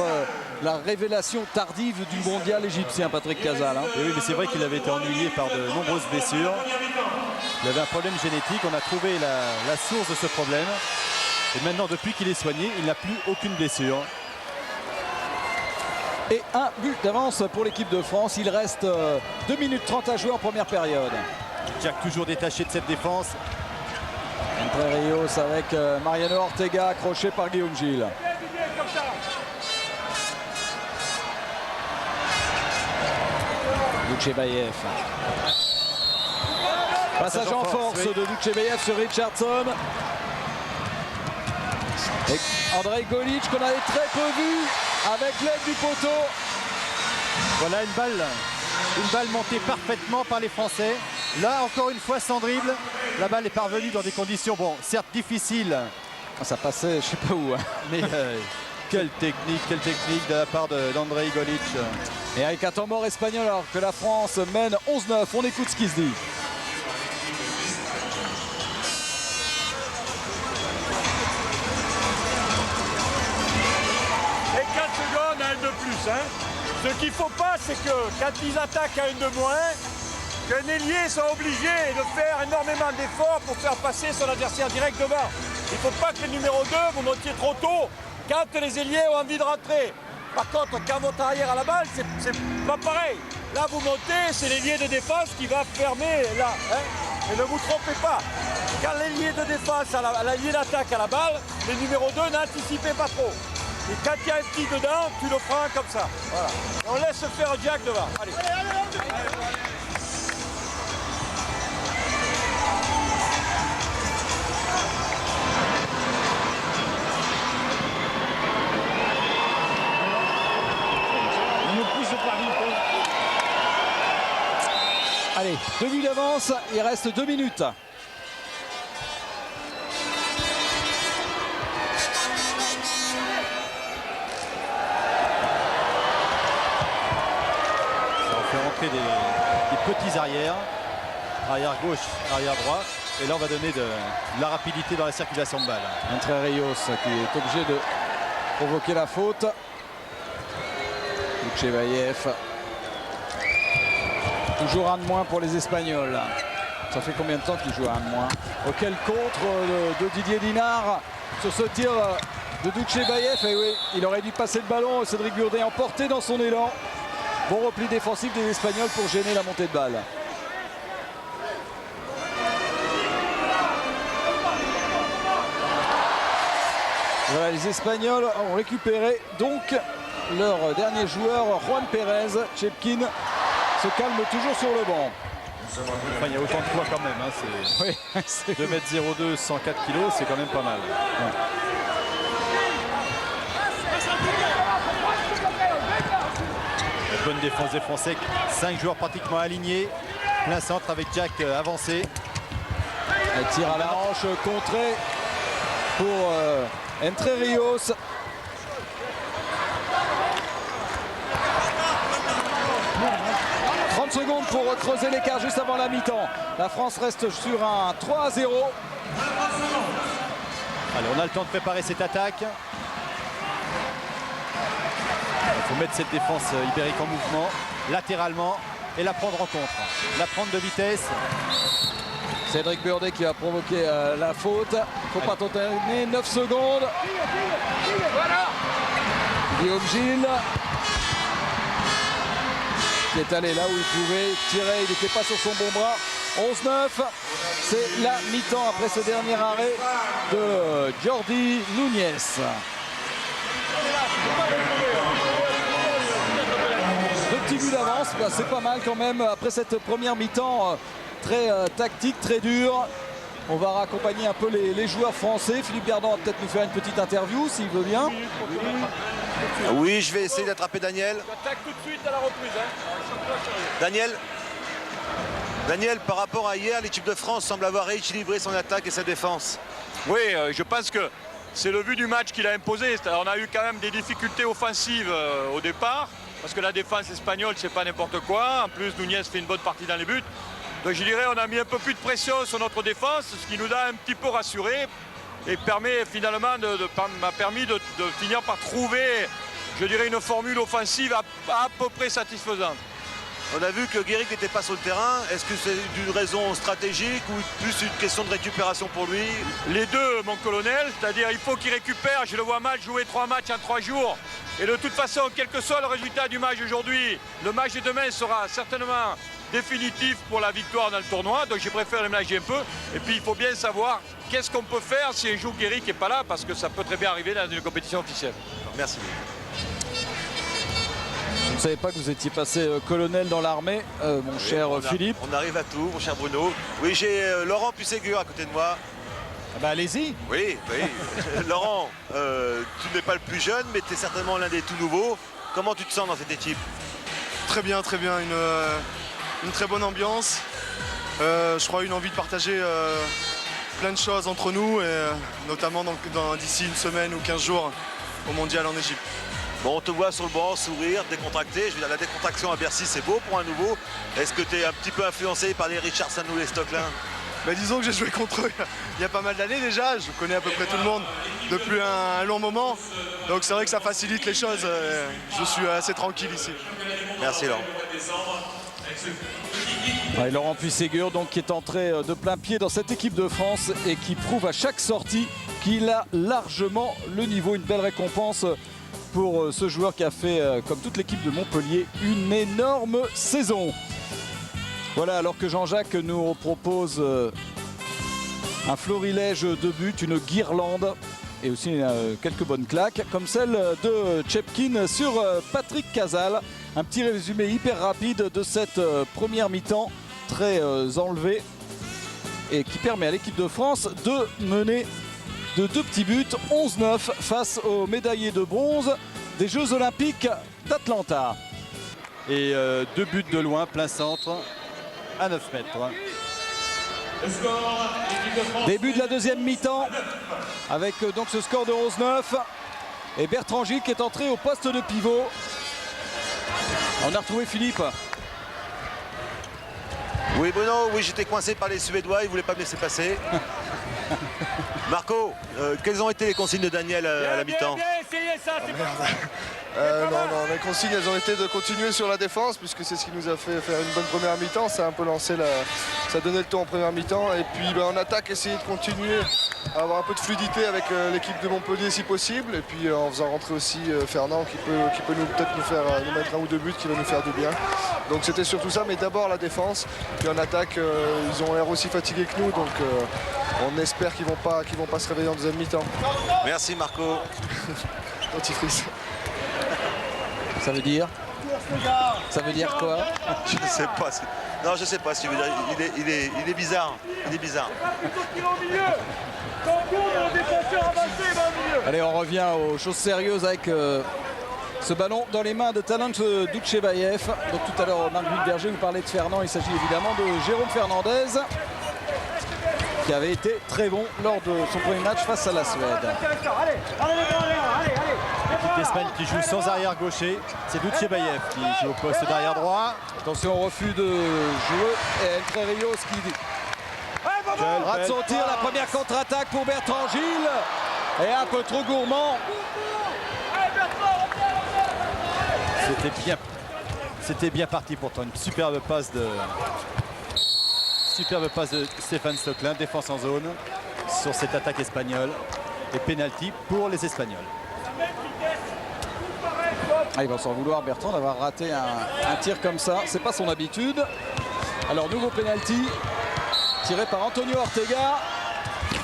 la révélation tardive du mondial égyptien, Patrick Casal. Hein. Et oui, mais c'est vrai qu'il avait été ennuyé par de nombreuses blessures. Il avait un problème génétique. On a trouvé la source de ce problème. Et maintenant, depuis qu'il est soigné, il n'a plus aucune blessure. Et un but d'avance pour l'équipe de France. Il reste 2 minutes 30 à jouer en première période. Jack toujours détaché de cette défense. Entre Rios avec Mariano Ortega, accroché par Guillaume Gilles. Duchebaev. Passage en force de Duchebaev sur Richardson. Et Andrei Golic qu'on avait très peu vu avec l'aide du poteau. Voilà une balle montée parfaitement par les Français. Là, encore une fois, sans dribble. La balle est parvenue dans des conditions, bon, certes difficiles. Ça passait, je sais pas où. Hein. Mais quelle technique de la part d'Andrei Golic. Et avec un temps mort espagnol alors que la France mène 11-9. On écoute ce qui se dit. Et 4 secondes à une de plus. Hein. Ce qu'il ne faut pas, c'est que quand ils attaquent à une de moins, qu'un ailier soit obligé de faire énormément d'efforts pour faire passer son adversaire direct devant. Il ne faut pas que les numéros 2 vous montiez trop tôt quand les ailiers ont envie de rentrer. Par contre, quand votre arrière à la balle, c'est pas pareil. Là, vous montez, c'est l'ailier de défense qui va fermer là. Hein. Et ne vous trompez pas. Quand l'ailier de défense, à l'ailier d'attaque à la balle, les numéros 2 n'anticipez pas trop. Et quand il y a un petit dedans, tu le prends comme ça. Voilà. Et on laisse faire Jack devant. Allez. Allez, 2 buts d'avance, il reste 2 minutes. Ça va faire rentrer des petits arrières. Arrière gauche, arrière droit. Et là, on va donner de la rapidité dans la circulation de balle. Entre Rios qui est obligé de provoquer la faute. Duchebaev. Toujours un de moins pour les Espagnols. Ça fait combien de temps qu'ils jouent à un de moins? Auquel contre de Didier Dinard sur ce tir de Duchebaev. Et oui, il aurait dû passer le ballon. Cédric Burdet emporté dans son élan. Bon repli défensif des Espagnols pour gêner la montée de balle. Voilà, les Espagnols ont récupéré donc leur dernier joueur, Juan Pérez. Chepkin se calme toujours sur le banc. Enfin, il y a autant de poids quand même. Hein. Oui, 2m02, 104 kg, c'est quand même pas mal. Ouais. Bonne défense des Français. 5 joueurs pratiquement alignés. Plein centre avec Jack avancé. Un tir à la hanche contré pour Entre Rios. Secondes pour creuser l'écart juste avant la mi-temps. La France reste sur un 3-0. Allez, on a le temps de préparer cette attaque. Il faut mettre cette défense ibérique en mouvement, latéralement, et la prendre en contre. La prendre de vitesse. Cédric Burdet qui a provoqué la faute. Faut pas tenter. 9 secondes. Guillaume Gilles qui est allé là où il pouvait tirer. Il n'était pas sur son bon bras. 11-9. C'est la mi-temps après ce dernier arrêt de Jordi Núñez. Deux petits buts d'avance, bah, c'est pas mal quand même après cette première mi-temps très tactique, très dure. On va raccompagner un peu les joueurs français. Philippe Gardant va peut-être nous faire une petite interview s'il veut bien. Oui, je vais essayer d'attraper Daniel. Attaque tout de suite à la reprise. Daniel, par rapport à hier, l'équipe de France semble avoir rééquilibré son attaque et sa défense. Oui, je pense que c'est le but du match qu'il a imposé. On a eu quand même des difficultés offensives au départ, parce que la défense espagnole, c'est pas n'importe quoi. En plus, Núñez fait une bonne partie dans les buts. Donc je dirais on a mis un peu plus de pression sur notre défense, ce qui nous a un petit peu rassuré et permet finalement m'a permis de finir par trouver, je dirais, une formule offensive à peu près satisfaisante. On a vu que Guéric n'était pas sur le terrain. Est-ce que c'est d'une raison stratégique ou plus une question de récupération pour lui? Les deux, mon colonel, c'est-à-dire il faut qu'il récupère. Je le vois mal jouer 3 matchs en 3 jours. Et de toute façon, quel que soit le résultat du match d'aujourd'hui, le match de demain sera certainement définitif pour la victoire dans le tournoi. Donc je préfère le ménager un peu. Et puis il faut bien savoir qu'est-ce qu'on peut faire si un jour Guéric n'est pas là, parce que ça peut très bien arriver dans une compétition officielle. Merci. Je ne savais pas que vous étiez passé colonel dans l'armée, mon cher Philippe. On arrive à tout, mon cher Bruno. Oui, j'ai Laurent Pusségur à côté de moi. Ah bah allez-y. Oui. Laurent, tu n'es pas le plus jeune, mais tu es certainement l'un des tout nouveaux. Comment tu te sens dans cette équipe? Très bien. Une très bonne ambiance. Je crois une envie de partager plein de choses entre nous, et notamment d'ici une semaine ou 15 jours au Mondial en Égypte. Bon, on te voit sur le banc, sourire, décontracté. Je veux dire, la décontraction à Bercy, c'est beau pour un nouveau. Est-ce que tu es un petit peu influencé par les Richardson ou les Stocklin? Bah, disons que j'ai joué contre eux il y a pas mal d'années déjà. Je connais à peu près tout le monde depuis un long moment. Donc c'est vrai que ça facilite les choses. Je suis assez tranquille ici. Merci Laurent. Ouais, Laurent Pusségur donc qui est entré de plein pied dans cette équipe de France et qui prouve à chaque sortie qu'il a largement le niveau. Une belle récompense pour ce joueur qui a fait, comme toute l'équipe de Montpellier, une énorme saison. Voilà, alors que Jean-Jacques nous propose un florilège de buts, une guirlande et aussi quelques bonnes claques, comme celle de Chepkin sur Patrick Casal. Un petit résumé hyper rapide de cette première mi-temps, très enlevée, et qui permet à l'équipe de France de mener de 2 petits buts, 11-9 face aux médaillés de bronze des Jeux Olympiques d'Atlanta. Et 2 buts de loin, plein centre, à 9 mètres. Début de la deuxième mi-temps avec donc ce score de 11-9 et Bertrand Gilles qui est entré au poste de pivot. On a retrouvé Philippe. Oui Bruno, oui j'étais coincé par les Suédois, ils ne voulaient pas me laisser passer. Marco, quelles ont été les consignes de Daniel à la mi-temps? Non, les consignes elles ont été de continuer sur la défense, puisque c'est ce qui nous a fait faire une bonne première mi-temps. Ça a un peu lancé ça a donné le ton en première mi-temps. Et puis en attaque, essayer de continuer à avoir un peu de fluidité avec l'équipe de Montpellier si possible. Et puis en faisant rentrer aussi Fernand qui peut peut-être nous mettre 1 ou 2 buts qui va nous faire du bien. Donc c'était surtout ça, mais d'abord la défense. Puis en attaque, ils ont l'air aussi fatigués que nous, donc on espère qu'ils vont pas se réveiller en deuxième mi-temps. Merci Marco. Dentifrice. Ça veut dire quoi? Je ne sais pas. Non, je sais pas ce qu'il veut dire. Il est bizarre. Il est bizarre. Allez, on revient aux choses sérieuses avec ce ballon dans les mains de Talent Doutchebaev. Donc tout à l'heure, Marc Berger vous parlait de Fernand. Il s'agit évidemment de Jérôme Fernandez. qui avait été très bon lors de son premier match face à la Suède. L'équipe d'Espagne qui joue sans arrière gaucher, c'est Dutchebaev qui joue au poste d'arrière droit. Attention au refus de jouer et Entre Rios qui rate son tir, la première contre-attaque pour Bertrand Gilles et un peu trop gourmand. C'était bien parti pourtant, une superbe passe de Stéphane Stoecklein, défense en zone sur cette attaque espagnole et pénalty pour les Espagnols. Ah, il va s'en vouloir Bertrand d'avoir raté un tir comme ça, c'est pas son habitude. Alors nouveau pénalty tiré par Antonio Ortega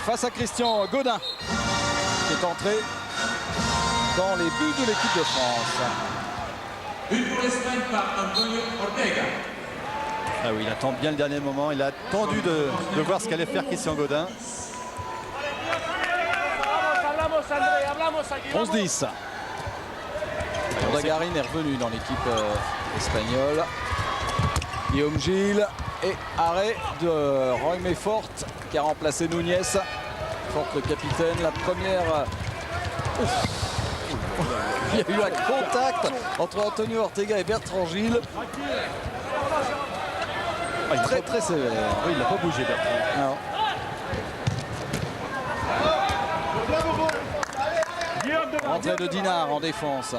face à Christian Godin qui est entré dans les buts de l'équipe de France. But pour l'Espagne par Antonio Ortega. Ah oui, il attend bien le dernier moment, il a attendu de voir ce qu'allait faire Christian Godin. 11-10. Dagarin est revenu dans l'équipe espagnole. Guillaume Gilles et arrêt de Roy Forte qui a remplacé Núñez. Forte le capitaine, la première... Il y a eu un contact entre Antonio Ortega et Bertrand Gilles. Très sévère. Oui, il n'a pas bougé Bertrand. Non. Entrée de Dinard en défense.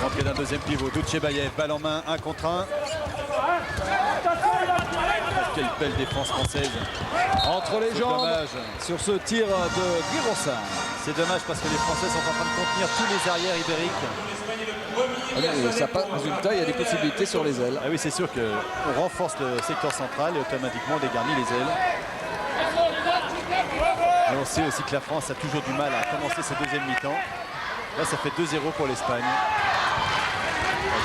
Rentrée d'un deuxième pivot, Dutchebaev, balle en main, 1 contre 1. Quelle belle défense française. Entre les jambes dommage. Sur ce tir de Guirosa. C'est dommage parce que les Français sont en train de contenir tous les arrières ibériques. Ça passe, résultat, il y a des possibilités sur les ailes. Ah oui, c'est sûr qu'on renforce le secteur central et automatiquement on dégarnit les ailes. Et on sait aussi que la France a toujours du mal à commencer ce deuxième mi-temps. Là, ça fait 2-0 pour l'Espagne.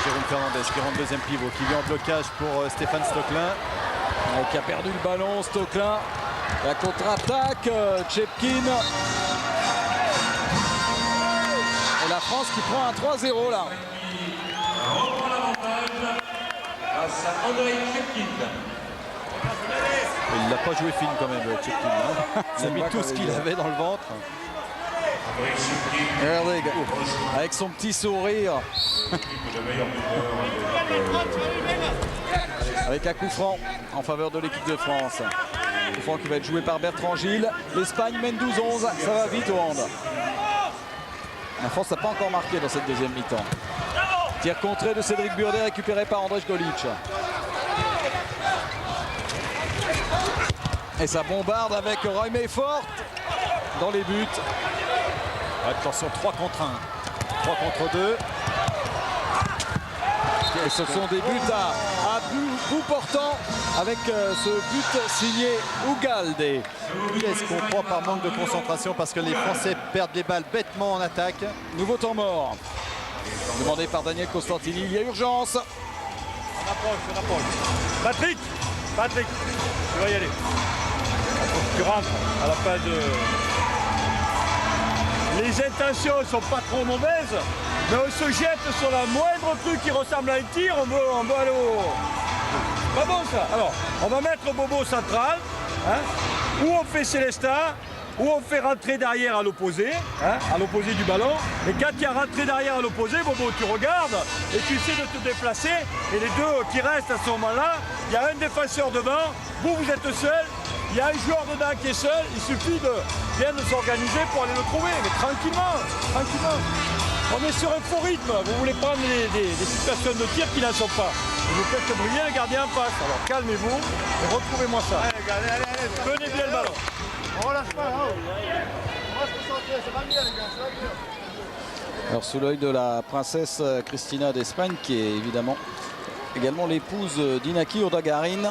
Jérôme Fernandez qui rentre deuxième pivot, qui vient en blocage pour Stéphane Stoecklein. Qui a perdu le ballon, Stoecklein. La contre-attaque, Chepkin. Et la France qui prend un 3-0 là. Reprend l'avantage grâce à Andrei Chepkin. Il n'a pas joué fine quand même, Chepkin. Hein. Il a mis tout ce qu'il avait dans le ventre. Regardez, avec son petit sourire. Avec un coup franc en faveur de l'équipe de France. Coup franc qui va être joué par Bertrand Gilles. L'Espagne mène 12-11, ça va vite au hand. La France n'a pas encore marqué dans cette deuxième mi-temps. Tir contré de Cédric Burdet récupéré par Andrej Golic. Et ça bombarde avec Roy Forte dans les buts. Attention, 3 contre 1. 3 contre 2. Et ce sont des buts à bout portant avec ce but signé Ugalde. Qu'est-ce qu'on prend par manque de concentration parce que les Français perdent des balles bêtement en attaque. Nouveau temps mort. Demandé par Daniel Costantini, il y a urgence. On approche. Patrick, tu vas y aller. Tu rentres à la fin de... Les intentions ne sont pas trop mauvaises, mais on se jette sur la moindre truc qui ressemble à un tir, on veut aller au... Pas bon ça. Alors, on va mettre Bobo central, hein, où on fait Célestin, où on fait rentrer derrière à l'opposé, hein, à l'opposé du ballon. Et quand il y a rentré derrière à l'opposé, Bobo, tu regardes et tu essaies de te déplacer. Et les deux qui restent à ce moment-là, il y a un défenseur devant, vous êtes seul. Il y a un joueur dedans qui est seul, il suffit de bien de s'organiser pour aller le trouver, mais tranquillement. On est sur un faux rythme, vous voulez prendre des situations de tir qui n'en sont pas. Et vous faites briller le gardien en face, alors calmez-vous et retrouvez-moi ça. Allez, tenez bien le ballon. On relâche pas, hein. On va se concentrer, ça va bien les gars, ça va bien. Alors sous l'œil de la princesse Cristina d'Espagne, qui est évidemment également l'épouse d'Inaki Urdagarin.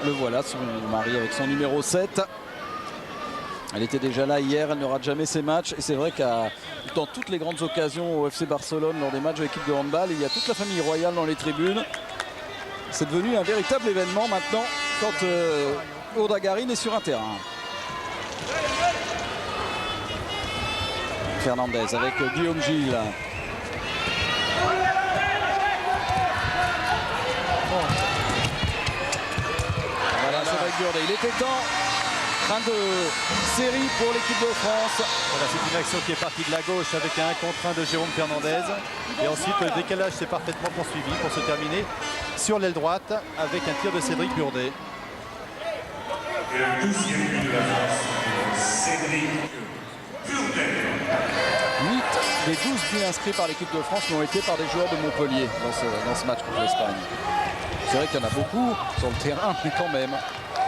Le voilà, son mari avec son numéro 7. Elle était déjà là hier, elle ne rate jamais ses matchs. Et c'est vrai qu'à dans toutes les grandes occasions au FC Barcelone, lors des matchs de l'équipe de handball, il y a toute la famille royale dans les tribunes. C'est devenu un véritable événement maintenant quand Urdagarin est sur un terrain. Fernandez avec Guillaume Gilles. Cédric Burdet. Il était temps. Fin de série pour l'équipe de France. Voilà, c'est une action qui est partie de la gauche avec un 1 contre 1 de Jérôme Fernandez. Et ensuite, le décalage s'est parfaitement poursuivi pour se terminer sur l'aile droite avec un tir de Cédric Burdet. Et le 12e but de la France, Cédric Burdet. 8 des 12 buts inscrits par l'équipe de France l'ont été par des joueurs de Montpellier dans ce match contre l'Espagne. C'est vrai qu'il y en a beaucoup sur le terrain, mais quand même,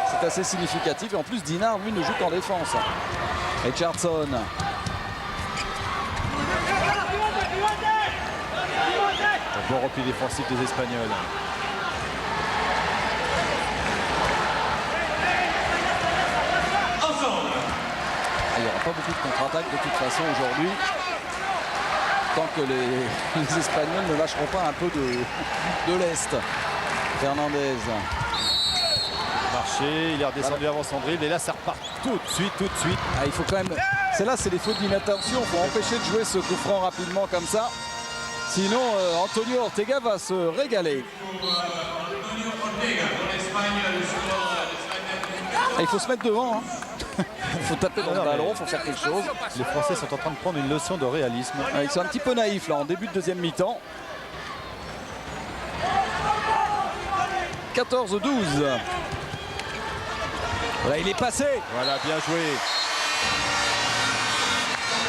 c'est assez significatif. Et en plus, Dinard, lui, ne joue qu'en défense. Richardson. Bon repli défensif des Espagnols. Il n'y aura pas beaucoup de contre-attaques de toute façon aujourd'hui. Tant que les Espagnols ne lâcheront pas un peu de l'Est. Fernandez. Marché, il est redescendu avant son dribble et là ça repart tout de suite. Ah, il faut quand même. Là, c'est des fautes d'inattention. Il faut empêcher de jouer ce coup franc rapidement comme ça. Sinon, Antonio Ortega va se régaler. Ah, il faut se mettre devant. Il faut taper dans le ballon, il faut faire quelque chose. Les Français sont en train de prendre une leçon de réalisme. Ils sont un petit peu naïfs là en début de deuxième mi-temps. 14-12. Voilà, il est passé. Voilà, bien joué.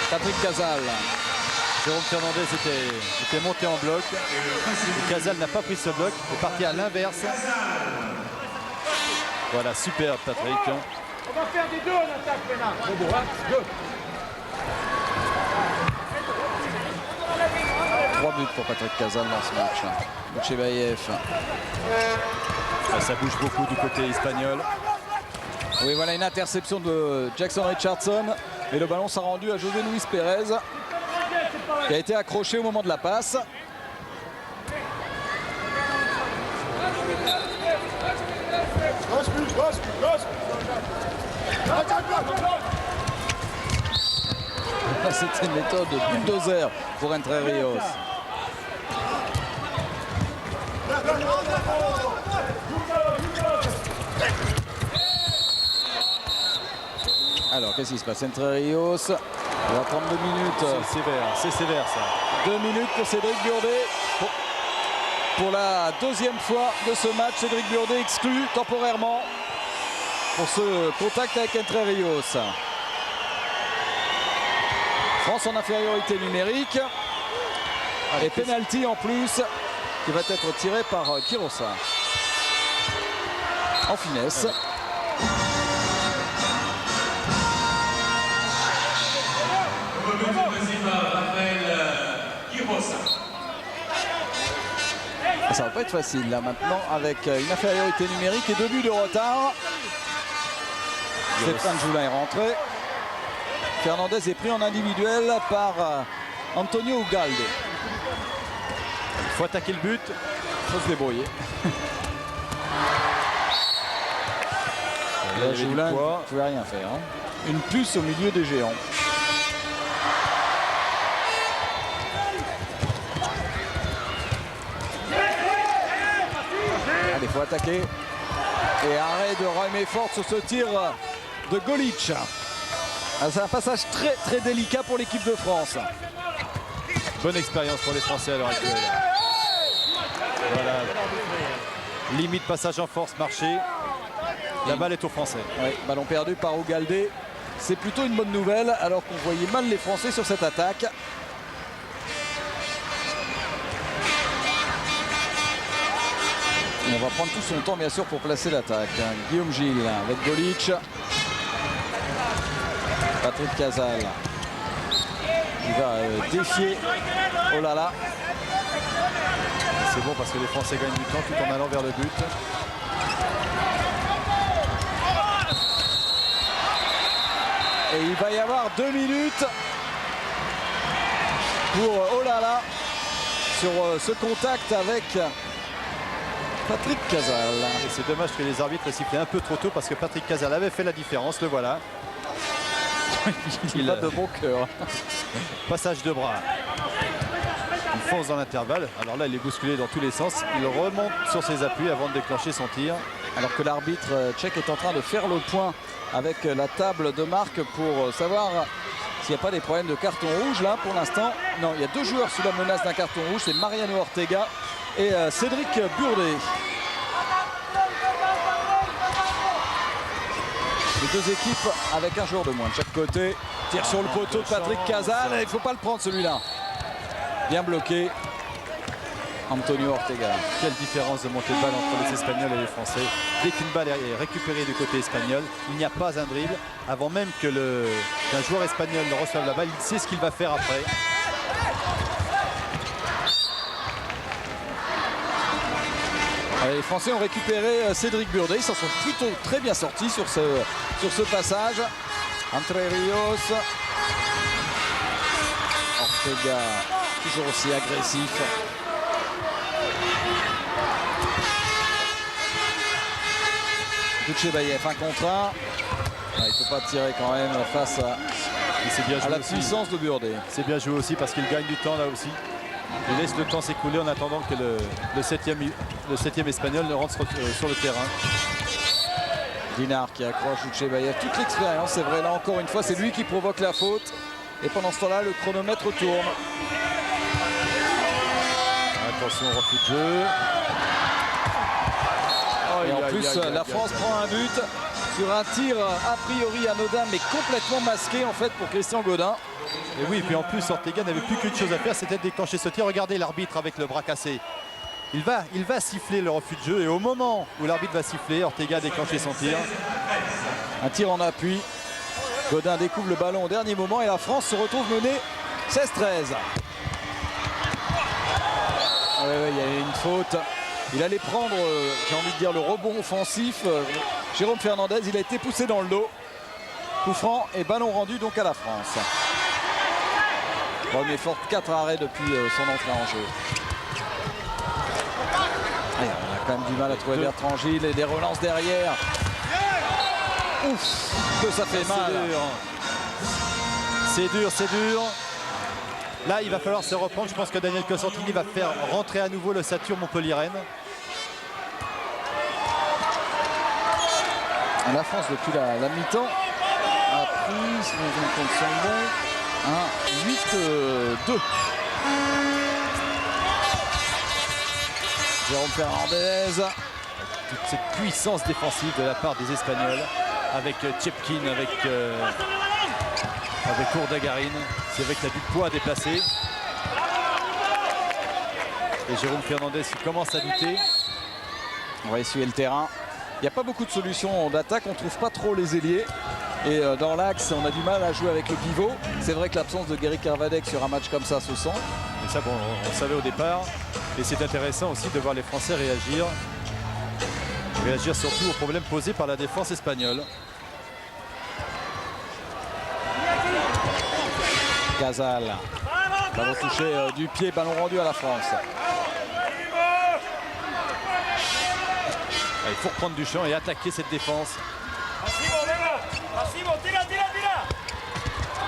Patrick Casal. Jérôme Fernandez était monté en bloc. Et Casal n'a pas pris ce bloc, il est parti à l'inverse. Voilà, super Patrick. On va faire des deux en attaque maintenant. 3 buts pour Patrick Casal dans ce match. Moutchebaïev. Ça bouge beaucoup du côté espagnol. Oui, voilà une interception de Jackson Richardson. Et le ballon s'est rendu à José Luis Pérez, qui a été accroché au moment de la passe. C'était une méthode bulldozer pour Entre Rios. Alors, qu'est-ce qui se passe? Entre Rios, on va prendre 2 minutes. C'est sévère ça. 2 minutes pour Cédric Burdet. Pour la deuxième fois de ce match, Cédric Burdet exclu temporairement pour ce contact avec Entre Rios. France en infériorité numérique. Et penalty en plus qui va être tiré par Quirosa. En finesse. Ça va pas être facile là maintenant avec une infériorité numérique et 2 buts de retard. Stéphane Joulin est rentré. Fernandez est pris en individuel par Antonio Ugalde. Il faut attaquer le but. Il faut se débrouiller. Là, Joulin ne pouvait rien faire. Une puce au milieu des géants. Allez, il faut attaquer. Et arrêt de Jaime Fort sur ce tir de Golic. C'est un passage très délicat pour l'équipe de France. Bonne expérience pour les Français à l'heure actuelle. Voilà. Limite passage en force, marché. La balle est aux Français. Oui, ballon perdu par Ugalde. C'est plutôt une bonne nouvelle alors qu'on voyait mal les Français sur cette attaque. On va prendre tout son temps bien sûr pour placer l'attaque. Guillaume Gilles avec Golic. Patrick Casal qui va défier Olala. C'est bon parce que les Français gagnent du temps tout en allant vers le but. Et il va y avoir 2 minutes pour Olala sur ce contact avec Patrick Casal. Et c'est dommage que les arbitres aient sifflé un peu trop tôt parce que Patrick Casal avait fait la différence, le voilà. Il a de bon cœur. Passage de bras. Il fonce dans l'intervalle. Alors là, il est bousculé dans tous les sens. Il remonte sur ses appuis avant de déclencher son tir. Alors que l'arbitre tchèque est en train de faire le point avec la table de marque pour savoir s'il n'y a pas des problèmes de carton rouge. Là, pour l'instant, non, il y a 2 joueurs sous la menace d'un carton rouge. C'est Mariano Ortega et Cédric Burdet. Les 2 équipes avec un joueur de moins de chaque côté. Tire sur le poteau de Patrick Casal. Il ne faut pas le prendre celui-là. Bien bloqué. Antonio Ortega. Quelle différence de montée de balle entre les Espagnols et les Français. Dès qu'une balle est récupérée du côté espagnol, il n'y a pas un dribble. Avant même que qu'un joueur espagnol ne reçoive la balle, il sait ce qu'il va faire après. Les Français ont récupéré Cédric Burdet. Ils s'en sont plutôt très bien sortis sur ce passage. Entre Rios. Ortega, toujours aussi agressif. Duchebayev, 1 contre 1. Il ne peut pas tirer quand même face à la puissance de Burdet. C'est bien joué aussi parce qu'il gagne du temps là aussi. Il laisse le temps s'écouler en attendant que le septième espagnol ne rentre sur le terrain. Dinard qui accroche Duchebayev. Toute l'expérience, c'est vrai, là encore une fois, c'est lui qui provoque la faute. Et pendant ce temps-là, le chronomètre tourne. Attention au refus de jeu. Et en plus, la France prend un but sur un tir a priori anodin, mais complètement masqué en fait pour Christian Godin. Et oui, et puis en plus, Ortega n'avait plus qu'une chose à faire, c'était de déclencher ce tir. Regardez l'arbitre avec le bras cassé. Il va siffler le refus de jeu et au moment où l'arbitre va siffler, Ortega a déclenché son tir. Un tir en appui. Godin découvre le ballon au dernier moment et la France se retrouve menée 16-13. Il y a une faute. Il allait prendre, j'ai envie de dire, le rebond offensif. Jérôme Fernandez, il a été poussé dans le dos. Coup franc et ballon rendu donc à la France. Romain-Fort, 4 arrêts depuis son entrée en jeu. Allez, on a quand même du mal à trouver Bertrand Gilles et des relances derrière. Ouf, que ça fait mal. C'est dur, c'est dur. Là, il va falloir se reprendre. Je pense que Daniel Cosentini va faire rentrer à nouveau le Satur Montpellier-Rennes. La France, depuis la mi-temps, a pris, si mes comptes sont bons, un 8-2. Jérôme Fernandez. Toute cette puissance défensive de la part des Espagnols, avec Tchepkin, avec Kourdagarin. C'est avec du poids à déplacer. Et Jérôme Fernandez qui commence à douter. On va essuyer le terrain. Il n'y a pas beaucoup de solutions d'attaque, on ne trouve pas trop les ailiers. Et dans l'axe, on a du mal à jouer avec le pivot. C'est vrai que l'absence de Guéry Carvadec sur un match comme ça se sent. Et ça, bon, on le savait au départ. Et c'est intéressant aussi de voir les Français réagir. Réagir surtout aux problèmes posés par la défense espagnole. Casal. Ballon touché du pied, ballon rendu à la France. Il faut reprendre du champ et attaquer cette défense.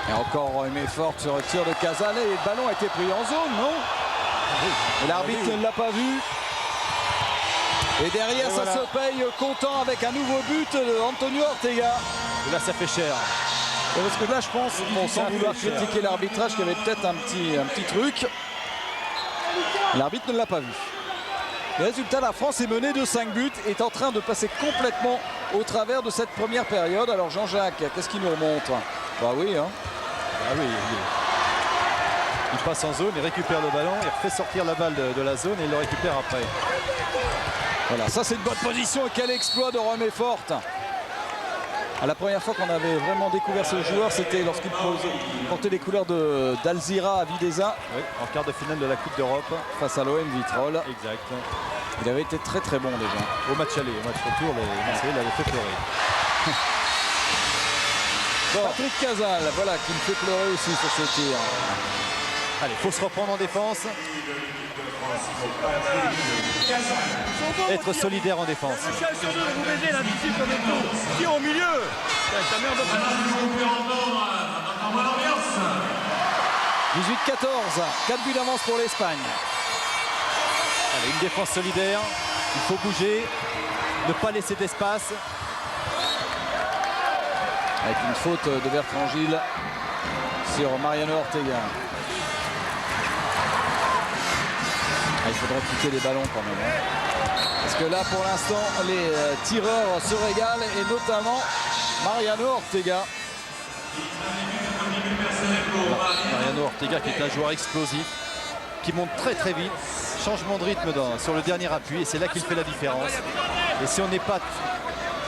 Et encore un effort sur le tir de Casal et le ballon a été pris en zone, non? Et l'arbitre ne l'a pas vu. Et derrière, ça se paye content avec un nouveau but de Antonio Ortega. Et là, ça fait cher. Parce que là, je pense, bon, sans vouloir critiquer l'arbitrage, qu'il y avait peut-être un petit truc. L'arbitre ne l'a pas vu. Le résultat, la France est menée de 5 buts, est en train de passer complètement au travers de cette première période. Alors Jean-Jacques, qu'est-ce qu'il nous remonte? Bah oui, hein. Ah oui, il passe en zone, il récupère le ballon, il refait sortir la balle de la zone et il le récupère après. Voilà, ça c'est une bonne position. Quel exploit de Romain-Fort. La première fois qu'on avait vraiment découvert ce joueur, c'était lorsqu'il portait les couleurs d'Alzira à Videza. Oui, en quart de finale de la Coupe d'Europe. Face à l'OM Vitrolles. Exact. Il avait été très très bon déjà. Au match aller, au match retour, les Marseillais l'avaient fait pleurer. Bon. Patrick Casal, voilà, qui me fait pleurer aussi sur ce tir. Allez, il faut se reprendre en défense. Être solidaire en défense. Tire au milieu. 18-14, 4 buts d'avance pour l'Espagne. Allez, une défense solidaire. Il faut bouger, ne pas laisser d'espace. Avec une faute de Bertrand Gilles sur Mariano Ortega. Il faudrait piquer les ballons quand même. Parce que là, pour l'instant, les tireurs se régalent et notamment Mariano Ortega. Mariano Ortega qui est un joueur explosif, qui monte très très vite. Changement de rythme sur le dernier appui et c'est là qu'il fait la différence. Et si on n'est pas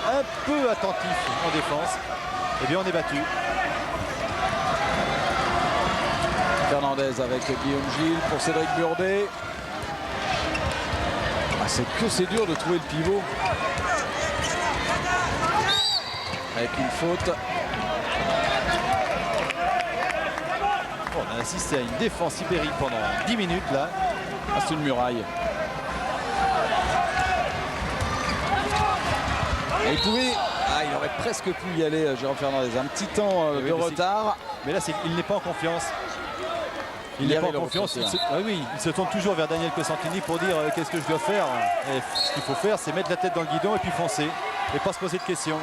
un peu attentif en défense, eh bien on est battu. Fernandez avec Guillaume Gilles pour Cédric Burdet. C'est dur de trouver le pivot. Avec une faute. On a assisté à une défense ibérique pendant 10 minutes là. Ah, c'est une muraille. Et il aurait presque pu y aller, Jérôme Fernandez. Un petit temps de retard. Mais là, il n'est pas en confiance. Il n'est pas en confiance. Il se tourne toujours vers Daniel Cosentini pour dire qu'est-ce que je dois faire. Et ce qu'il faut faire, c'est mettre la tête dans le guidon et puis foncer. Et pas se poser de questions.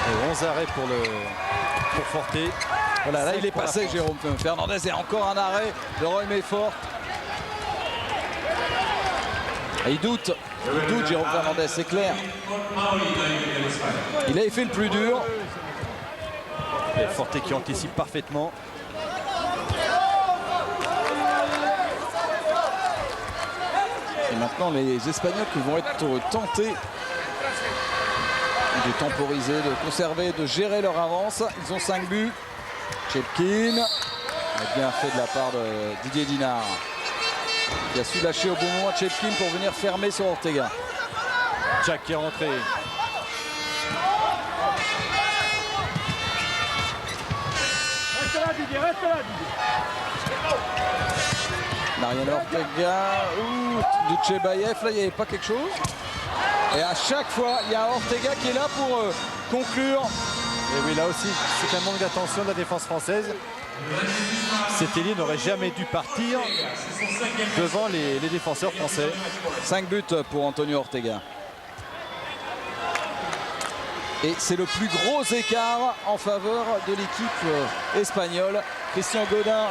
Et 11 arrêts pour Forte. Voilà, là il est passé, Jérôme Fernandez. Et encore un arrêt de Roy Mayfort. Et il doute, Jérôme Fernandez, c'est clair. Il avait fait le plus dur. Et Forte qui anticipe parfaitement. Et maintenant les Espagnols qui vont être tentés de temporiser, de conserver, de gérer leur avance. Ils ont 5 buts. Chepkin a bien fait de la part de Didier Dinard. Il a su lâcher au bon moment Chepkin pour venir fermer sur Ortega. Jack qui est rentré. Mariano Ortega, Dutchebaev, là il n'y avait pas quelque chose. Et à chaque fois, il y a Ortega qui est là pour conclure. Et oui, là aussi, c'est un manque d'attention de la défense française. Cet ailier n'aurait jamais dû partir devant les défenseurs français. 5 buts pour Antonio Ortega. Et c'est le plus gros écart en faveur de l'équipe espagnole. Christian Godin,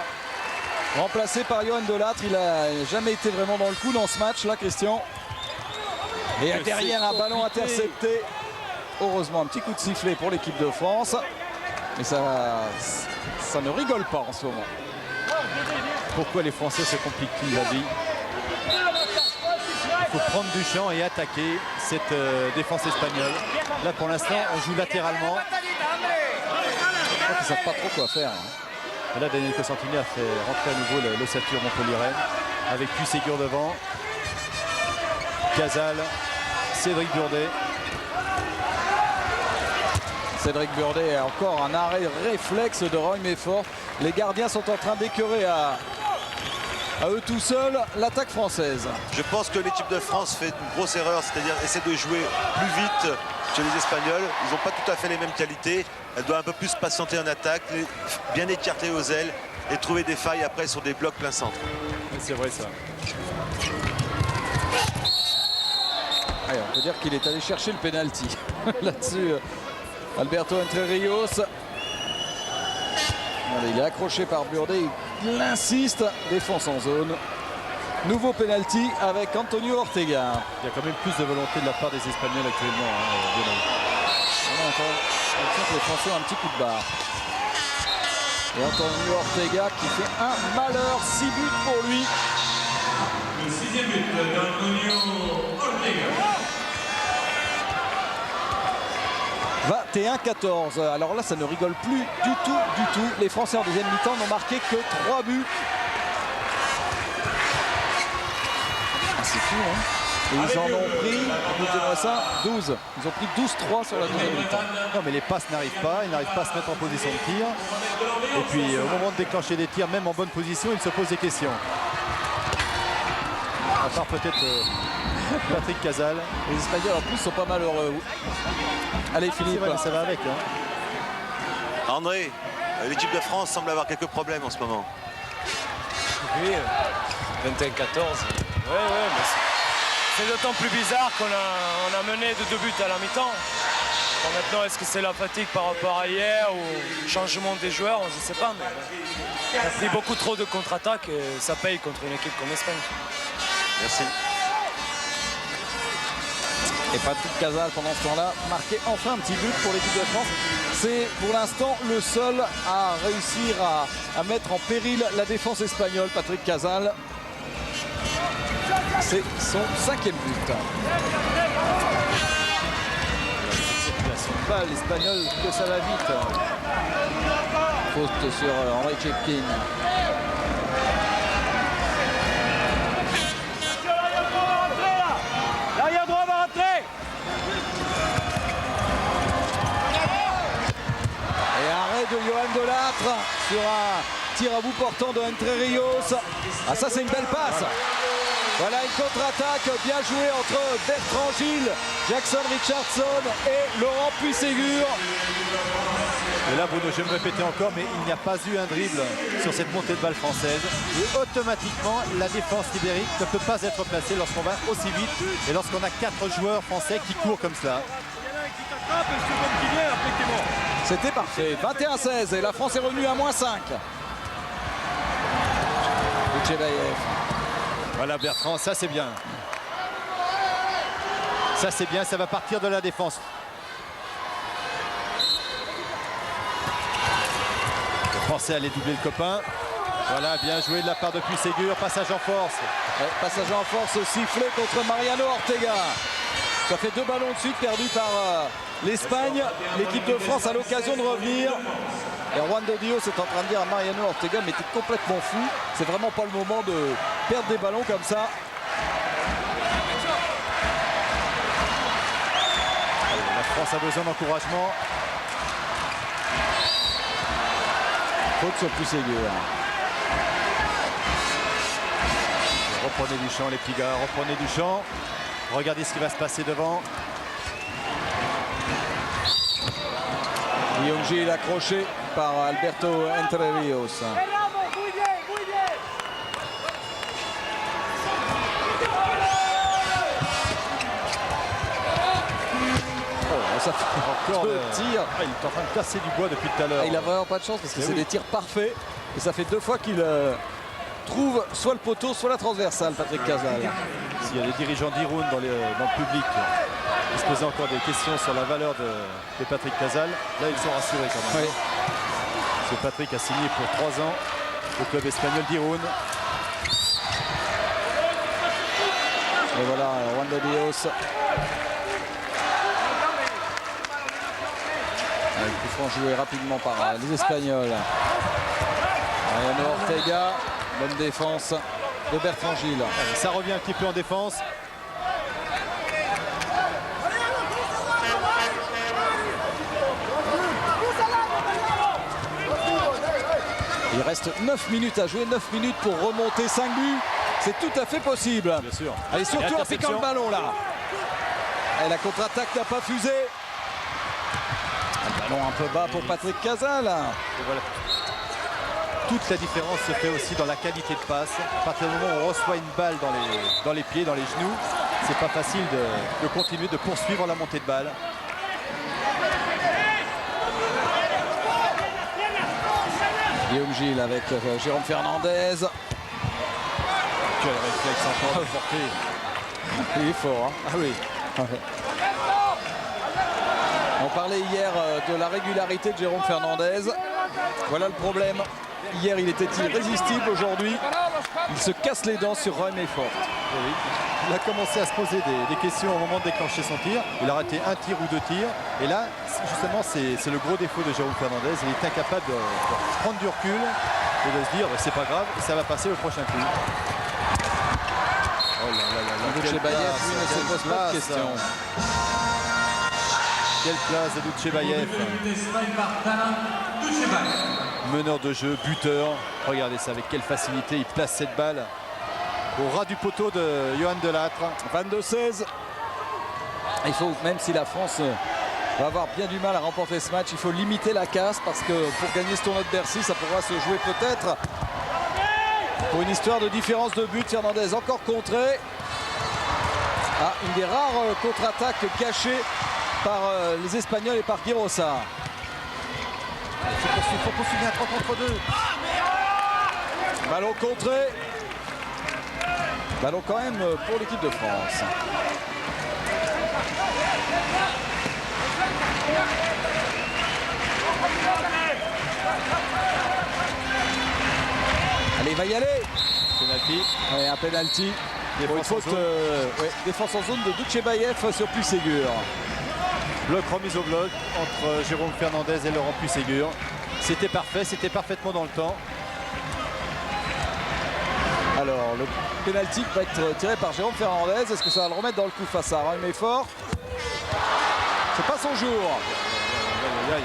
remplacé par Johan Delattre. Il n'a jamais été vraiment dans le coup dans ce match là, Christian. Et derrière, un ballon intercepté. Heureusement, un petit coup de sifflet pour l'équipe de France. Mais ça ne rigole pas en ce moment. Pourquoi les Français se compliquent-ils la vie? Il faut prendre du champ et attaquer cette défense espagnole. Là, pour l'instant, on joue latéralement. Je crois qu'ils ne savent pas trop quoi faire. Et là, Daniel Cosentini a fait rentrer à nouveau l'ossature montpelliéraine. Avec Puy-Ségur devant. Casal, Cédric Burdet. Cédric Burdet a encore un arrêt réflexe de Roy Mayfort. Les gardiens sont en train d'écœurer à eux tout seuls l'attaque française. Je pense que l'équipe de France fait une grosse erreur, c'est-à-dire essaie de jouer plus vite que les Espagnols. Ils n'ont pas tout à fait les mêmes qualités. Elle doit un peu plus patienter en attaque, bien écarter aux ailes et trouver des failles après sur des blocs plein centre. C'est vrai ça. Allez, on peut dire qu'il est allé chercher le penalty là-dessus. Alberto Entre Rios. Allez, il est accroché par Burdet. Il insiste. Défense en zone. Nouveau penalty avec Antonio Ortega. Il y a quand même plus de volonté de la part des Espagnols actuellement. Les Français ont un petit coup de barre. Et Antonio Ortega qui fait un malheur. 6 buts pour lui. Le 6e but d'Antonio Ortega. 21-14. Alors là, ça ne rigole plus du tout. Les Français en deuxième mi-temps n'ont marqué que 3 buts. Ah, c'est fou, hein. Et ils en ont pris, écoutez-moi ça, 12. Ils ont pris 12-3 sur la deuxième mi-temps. Non, mais les passes n'arrivent pas. Ils n'arrivent pas à se mettre en position de tir. Et puis, au moment de déclencher des tirs, même en bonne position, ils se posent des questions. À part peut-être Patrick Casal. Les Espagnols, en plus, sont pas malheureux. Allez, Philippe. Vrai, ça va avec. Hein. André, l'équipe de France semble avoir quelques problèmes en ce moment. Oui, 21-14. Oui, mais c'est d'autant plus bizarre qu'on a mené de 2 buts à la mi-temps. Bon, maintenant, est-ce que c'est la fatigue par rapport à hier ou le changement des joueurs? Je ne sais pas, mais on a pris beaucoup trop de contre-attaques et ça paye contre une équipe comme l'Espagne. Merci. Et Patrick Casal, pendant ce temps-là, marquait enfin un petit but pour l'équipe de France. C'est pour l'instant le seul à réussir à mettre en péril la défense espagnole, Patrick Casal. C'est son 5e but. Circulation de balle, l'Espagnol, que ça va vite. Faute sur Henry Chepkin. L'arrière droit va rentrer. Et arrêt de Johan Delattre sur un tir à bout portant de Entre Rios. Ah, ça c'est une belle passe. Voilà une contre-attaque bien jouée entre Bertrand Gilles, Jackson Richardson et Laurent Puységur. Et là, Bruno, je vais me répéter encore, mais il n'y a pas eu un dribble sur cette montée de balle française. Et automatiquement, la défense ibérique ne peut pas être placée lorsqu'on va aussi vite et lorsqu'on a 4 joueurs français qui courent comme cela. C'était parfait. 21-16 et la France est revenue à -5. Boutchebaïev. Voilà Bertrand, ça c'est bien. Ça c'est bien, ça va partir de la défense. Le Français allait doubler le copain. Voilà, bien joué de la part de Puységur. Passage en force. Ouais, passage en force sifflé contre Mariano Ortega. Ça fait 2 ballons de suite perdus par l'Espagne. L'équipe de France a l'occasion de revenir. Et Juan de Dios est en train de dire à Mariano Ortega, mais t'es complètement fou. C'est vraiment pas le moment de perdre des ballons comme ça. La France a besoin d'encouragement. Faute sur Puységur. Reprenez du champ les petits gars, reprenez du champ. Regardez ce qui va se passer devant. Guillaume Gilles accroché par Alberto Entre Rios. Ça fait Encore deux tirs. Il est en train de casser du bois depuis tout à l'heure. Il a vraiment pas de chance parce que c'est des tirs parfaits. Et ça fait 2 fois qu'il trouve soit le poteau, soit la transversale, Patrick Casal. S'il y a des dirigeants d'Irun dans le public qui se posaient encore des questions sur la valeur de Patrick Casal, là ils sont rassurés quand même. Oui. Parce que Patrick a signé pour 3 ans au club espagnol d'Irun. Et voilà, Juan de Dios. Avec coup franc joué rapidement par les Espagnols. Mariano Ortega, bonne défense de Bertrand Gilles. Ça revient un petit peu en défense. Il reste 9 minutes à jouer, 9 minutes pour remonter 5 buts. C'est tout à fait possible. Bien sûr. Allez, surtout en piquant le ballon là. Et la contre-attaque n'a pas fusé. Un ballon un peu bas pour Patrick Casal. Et voilà. Toute la différence se fait aussi dans la qualité de passe. À partir du moment où on reçoit une balle dans les pieds, dans les genoux, c'est pas facile de continuer, de poursuivre la montée de balle. Guillaume Gilles avec Jérôme Fernandez. Quel réflexe encore de porter. Il est fort, hein. Ah oui. On parlait hier de la régularité de Jérôme Fernandez. Voilà le problème. Hier, il était irrésistible. Aujourd'hui, il se casse les dents sur Run et Fort. Oui. Il a commencé à se poser des questions au moment de déclencher son tir. Il a raté un tir ou 2 tirs. Et là, justement, c'est le gros défaut de Jérôme Fernandez. Il est incapable de prendre du recul et de se dire c'est pas grave, ça va passer au prochain coup. Oh là là là là. Boutchebaïev, lui, ne se pose pas de questions. Quelle place de Boutchebaïev. Meneur de jeu, buteur. Regardez ça, avec quelle facilité il place cette balle au ras du poteau de Johan Delattre. 22-16. Il faut, même si la France va avoir bien du mal à remporter ce match, il faut limiter la casse parce que pour gagner ce tournoi de Bercy, ça pourra se jouer peut-être pour une histoire de différence de but. Fernandez encore contré. Ah, une des rares contre-attaques cachées par les Espagnols et par Guirosa. Il faut poursuivre un 3 contre 2. Ballon contré. Ballon quand même pour l'équipe de France. Allez, il va y aller. Penalty. Ouais, un penalty. Pour une faute, défense en zone de Dutchebaev sur Puisségur. Bloc remise au bloc entre Jérôme Fernandez et Laurent Puisségur. C'était parfait, c'était parfaitement dans le temps. Alors, le penalty va être tiré par Jérôme Fernandez. Est-ce que ça va le remettre dans le coup face à Raymé Fort? C'est pas son jour. Aïe, aïe, aïe.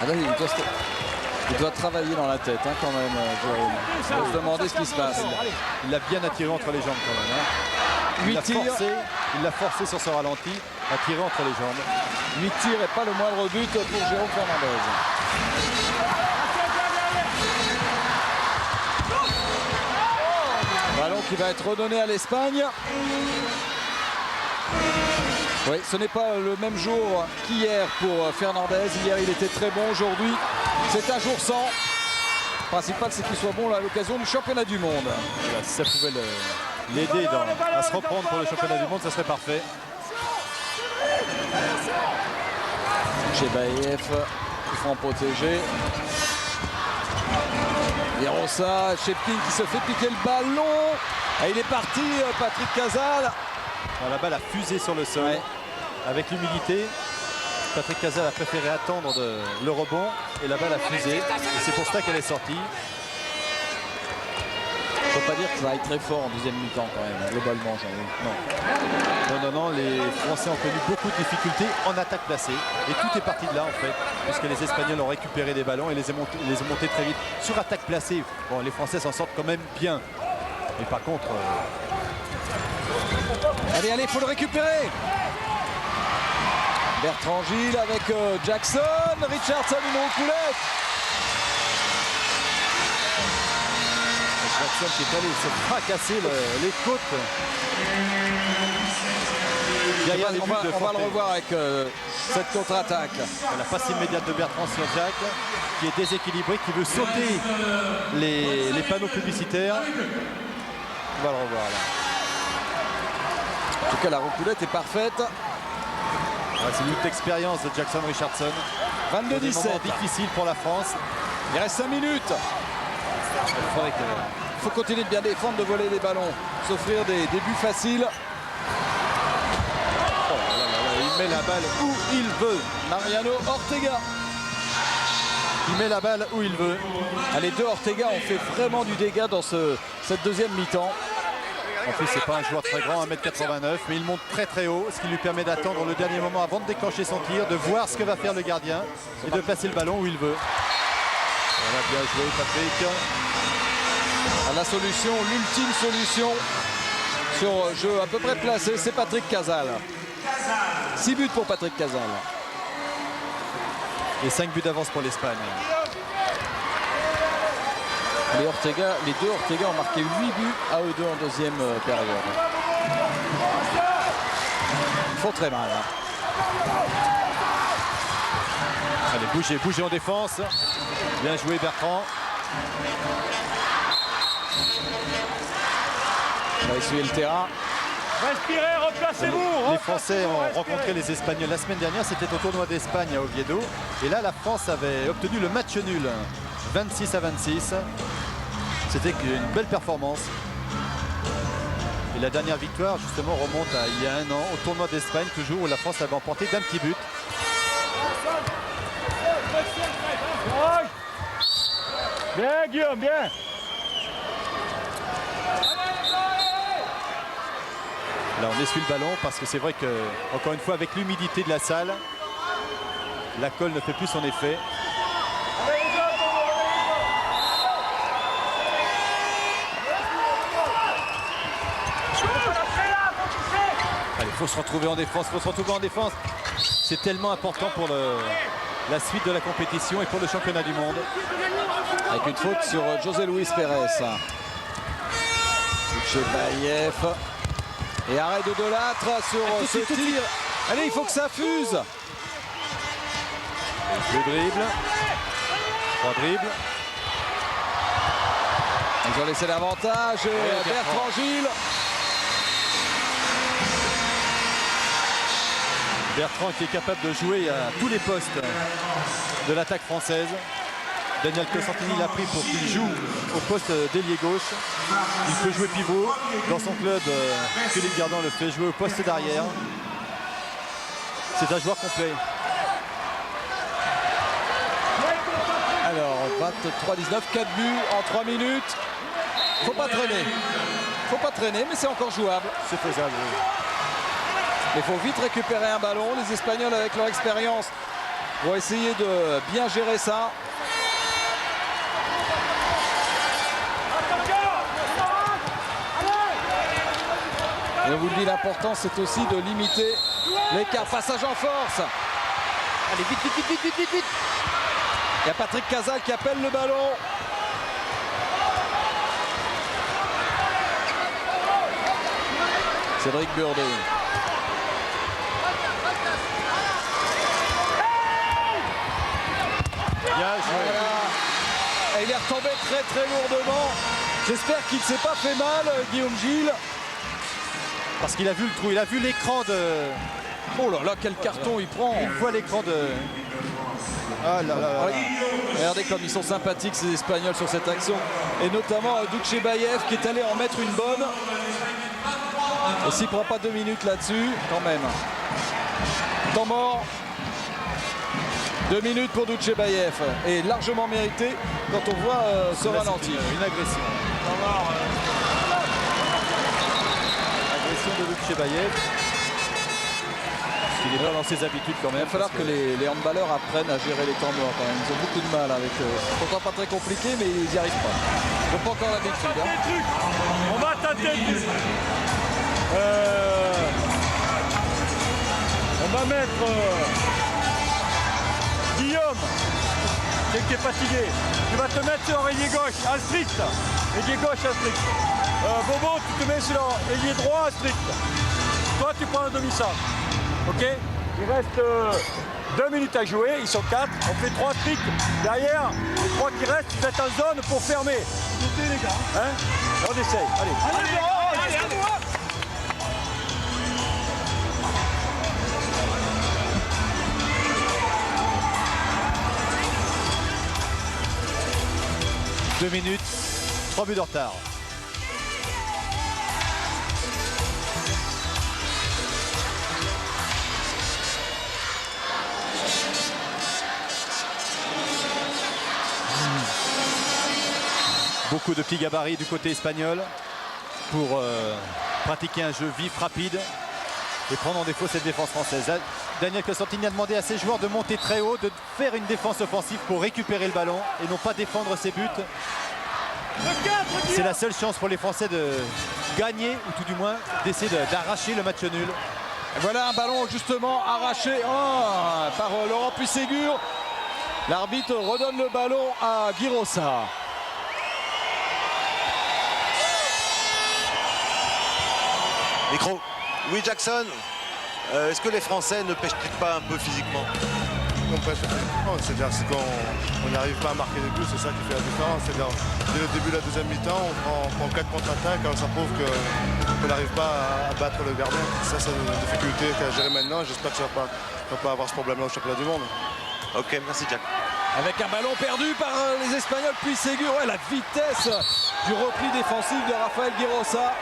Ah non, il doit travailler dans la tête hein, quand même, Jérôme. Il doit se demander ce qui se passe. Il l'a bien attiré entre les jambes quand même. Hein. 8 tirs. Il l'a forcé sur son ralenti à tirer entre les jambes. 8 tirs et pas le moindre but pour Jérôme Fernandez. Ballon qui va être redonné à l'Espagne. Oui, ce n'est pas le même jour qu'hier pour Fernandez. Hier, il était très bon. Aujourd'hui, c'est un jour sans. Le principal, c'est qu'il soit bon à l'occasion du championnat du monde. Voilà, si ça pouvait l'aider à se reprendre pour le championnat du monde, ça serait parfait. Chebaev, franc protégé. Guirosa, Shepkin qui se fait piquer le ballon. Et il est parti, Patrick Casal. La balle a fusé sur le sol. Ouais. Avec l'humilité, Patrick Casal a préféré attendre le rebond et la balle a fusé. Et c'est pour ça qu'elle est sortie. Il ne faut pas dire que ça aille très fort en deuxième mi-temps quand même, globalement, Jean-Louis. Non. Les Français ont connu beaucoup de difficultés en attaque placée. Et tout est parti de là en fait, puisque les Espagnols ont récupéré des ballons et les ont montés très vite. Sur attaque placée, bon, les Français s'en sortent quand même bien. Mais par contre... Allez, il faut le récupérer. Bertrand Gilles avec Jackson. Richardson, une roucoulette. Jackson qui est allé se fracasser les côtes. On va le revoir avec cette contre-attaque. La passe immédiate de Bertrand sur Jack, qui est déséquilibré, qui veut sauter les panneaux publicitaires. On va le revoir là. En tout cas, la roucoulette est parfaite. C'est une expérience de Jackson Richardson. 22-17. Difficile pour la France. Il reste 5 minutes. Il faut continuer de bien défendre, de voler des ballons, s'offrir des buts faciles. Oh là, il met la balle où il veut. Mariano Ortega. Il met la balle où il veut. Les deux Ortega ont fait vraiment du dégât dans cette deuxième mi-temps. En plus, c'est pas un joueur très grand, 1m89, mais il monte très très haut, ce qui lui permet d'attendre le dernier moment avant de déclencher son tir, de voir ce que va faire le gardien et de placer le ballon où il veut. Voilà, bien joué Patrick. La solution, l'ultime solution sur un jeu à peu près placé, c'est Patrick Casal. 6 buts pour Patrick Casal. Et 5 buts d'avance pour l'Espagne. Les deux Ortega ont marqué 8 buts à eux deux en deuxième période. Ils font très mal. Allez, bougez en défense. Bien joué Bertrand. On va essuyer le terrain. Respirez, replacez-vous. Les Français ont rencontré les Espagnols la semaine dernière. C'était au tournoi d'Espagne à Oviedo. Et là, la France avait obtenu le match nul. 26-26. C'était une belle performance. Et la dernière victoire, justement, remonte à il y a un an, au tournoi d'Espagne, toujours, où la France avait emporté d'un petit but. Bien, Guillaume, bien. Là, on essuie le ballon parce que c'est vrai que, encore une fois, avec l'humidité de la salle, la colle ne fait plus son effet. Allez, il faut se retrouver en défense, C'est tellement important la suite de la compétition et pour le championnat du monde. Avec une faute sur José Luis Pérez. Duchebaev. Et arrêt de Delattre sur ce tir. Allez, il faut que ça fuse. Le dribble. 3 dribbles. Ils ont laissé l'avantage. Bertrand Gilles. Bertrand qui est capable de jouer à tous les postes de l'attaque française. Daniel Cosentini l'a pris pour qu'il joue au poste d'ailier gauche. Il peut jouer pivot. Dans son club, Philippe Gardant le fait jouer au poste d'arrière. C'est un joueur complet. Alors, 23-19, 4 buts en 3 minutes. Faut pas traîner. Faut pas traîner, mais c'est encore jouable. C'est faisable, oui. Il faut vite récupérer un ballon. Les Espagnols, avec leur expérience, vont essayer de bien gérer ça. Et on vous le dit, l'important, c'est aussi de limiter l'écart. Passage en force. Allez, vite, vite, vite, vite, vite, vite, vite. Il y a Patrick Casal qui appelle le ballon. Cédric Burdet. Bien joué. Voilà. Et il est retombé très très lourdement. J'espère qu'il ne s'est pas fait mal, Guillaume Gilles. Parce qu'il a vu le trou, il a vu l'écran de... Oh là là, quel carton il prend. Il voit l'écran de... Ah là là là. Regardez comme ils sont sympathiques ces Espagnols sur cette action. Et notamment Duchebaev qui est allé en mettre une bonne. Et s'il ne prend pas 2 minutes là-dessus, quand même. Temps mort. 2 minutes pour Duchebaev. Et largement mérité quand on voit ce ralenti. Une agression. Agression de Duchebaev. Il n'est pas dans ses habitudes quand même. Il va falloir que les handballeurs apprennent à gérer les temps morts quand même. Ils ont beaucoup de mal avec eux. C'est pourtant pas très compliqué, mais ils n'y arrivent pas. Ils n'ont pas encore l'habitude. On va tâter le truc. On va mettre Guillaume, qui est fatigué. Tu vas te mettre sur ailier gauche, à strict. Ailier gauche, à strict. Bobo, tu te mets sur ailier droit, à strict. Toi, tu prends un demi-centre. Ok, il reste 2 minutes à jouer, ils sont 4, on fait 3 tricks. Derrière, les 3 qui restent, vous êtes en zone pour fermer. Les gars. Hein, on essaye, allez. Allez, à moi. Deux minutes, 3 buts de retard. Beaucoup de petits gabarits du côté espagnol pour pratiquer un jeu vif, rapide et prendre en défaut cette défense française. Daniel Cosentini a demandé à ses joueurs de monter très haut, de faire une défense offensive pour récupérer le ballon et non pas défendre ses buts. C'est la seule chance pour les Français de gagner ou tout du moins d'essayer d'arracher le match nul. Et voilà un ballon justement arraché par Laurent Puisségur. L'arbitre redonne le ballon à Guirosa. Micro. Oui, Jackson. Est-ce que les Français ne pêchent pas un peu physiquement? On pêche physiquement, c'est-à-dire qu'on n'arrive pas à marquer des buts, c'est ça qui fait la différence. C'est-à-dire dès le début de la deuxième mi-temps, on prend 4 contre-attaques, ça prouve qu'on n'arrive pas à battre le gardien. Ça, c'est une difficulté qu'à gérer maintenant. J'espère que ça ne va pas avoir ce problème-là au championnat du monde. Ok, merci Jack. Avec un ballon perdu par les Espagnols, puis Ségur. Ouais, la vitesse du repli défensif de Rafael Guirosa.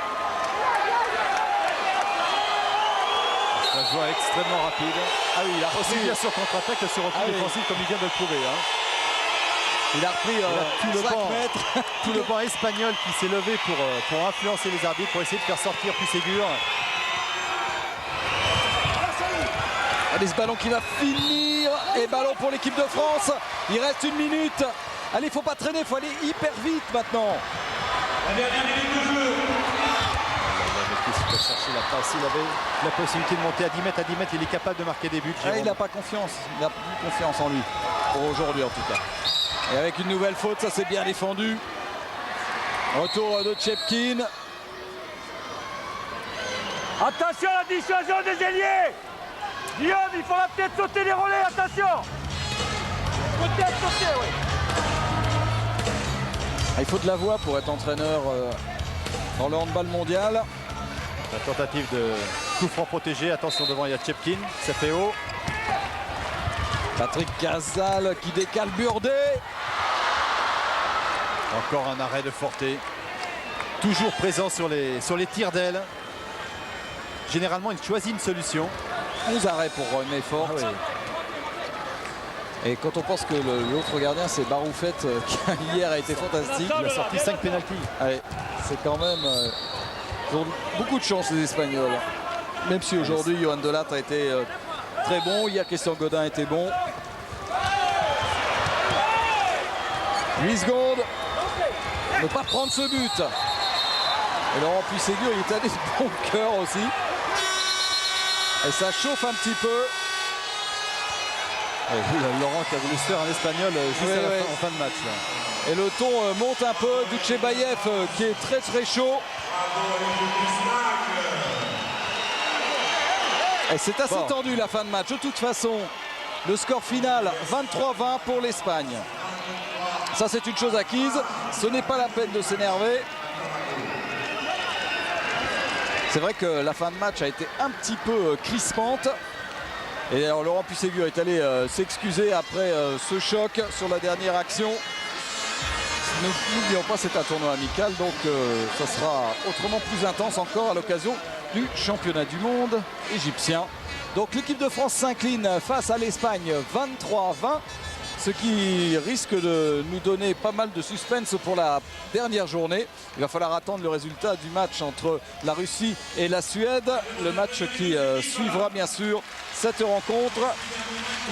Un joueur extrêmement rapide. Ah oui, il a aussi bien sur contre-attaque que sur repli défensif comme il vient de le prouver. Hein. Il a repris tout le banc espagnol qui s'est levé pour influencer les arbitres, pour essayer de faire sortir Puisségur. Allez, ce ballon qui va finir. Et ballon pour l'équipe de France. Il reste 1 minute. Allez, il ne faut pas traîner, il faut aller hyper vite maintenant. La dernière minute de jeu. Il va chercher la passe. Il avait la possibilité de monter à 10 mètres. À 10 mètres, il est capable de marquer des buts. Ah, il n'a pas confiance. Il n'a plus confiance en lui. Pour aujourd'hui en tout cas. Et avec une nouvelle faute, ça c'est bien défendu. Retour de Chepkin. Attention à la dissuasion des ailiers. Guillaume, il faudra peut-être sauter les relais, attention. Peut-être sauter, oui. Il faut de la voix pour être entraîneur dans le handball mondial. La tentative de coup franc protégé. Attention devant, il y a Chepkin. Ça fait haut. Patrick Casal qui décale Burdet. Encore un arrêt de Forté. Toujours présent sur les tirs d'aile. Généralement, il choisit une solution. 11 arrêts pour René Forte. Ah oui. Et quand on pense que l'autre gardien, c'est Baroufet, qui hier a été fantastique. Il a sorti 5 pénaltys. Allez, c'est quand même... ils ont beaucoup de chance, les Espagnols. Même si aujourd'hui, Johan Delattre a été très bon. Hier, Christian Godin était bon. 8 secondes. Ne pas prendre ce but. Et Laurent Puisségur, il est allé de bon cœur aussi. Et ça chauffe un petit peu. Laurent qui a voulu se faire un espagnol juste à la fin, en fin de match. Là. Et le ton monte un peu. Dutchebaev qui est très très chaud. Et c'est assez tendu la fin de match. De toute façon, le score final 23-20 pour l'Espagne. Ça c'est une chose acquise. Ce n'est pas la peine de s'énerver. C'est vrai que la fin de match a été un petit peu crispante. Et alors Laurent Puisségur est allé s'excuser après ce choc sur la dernière action. N'oublions pas, c'est un tournoi amical, donc ça sera autrement plus intense encore à l'occasion du championnat du monde égyptien. Donc l'équipe de France s'incline face à l'Espagne 23-20. Ce qui risque de nous donner pas mal de suspense pour la dernière journée. Il va falloir attendre le résultat du match entre la Russie et la Suède. Le match qui suivra bien sûr cette rencontre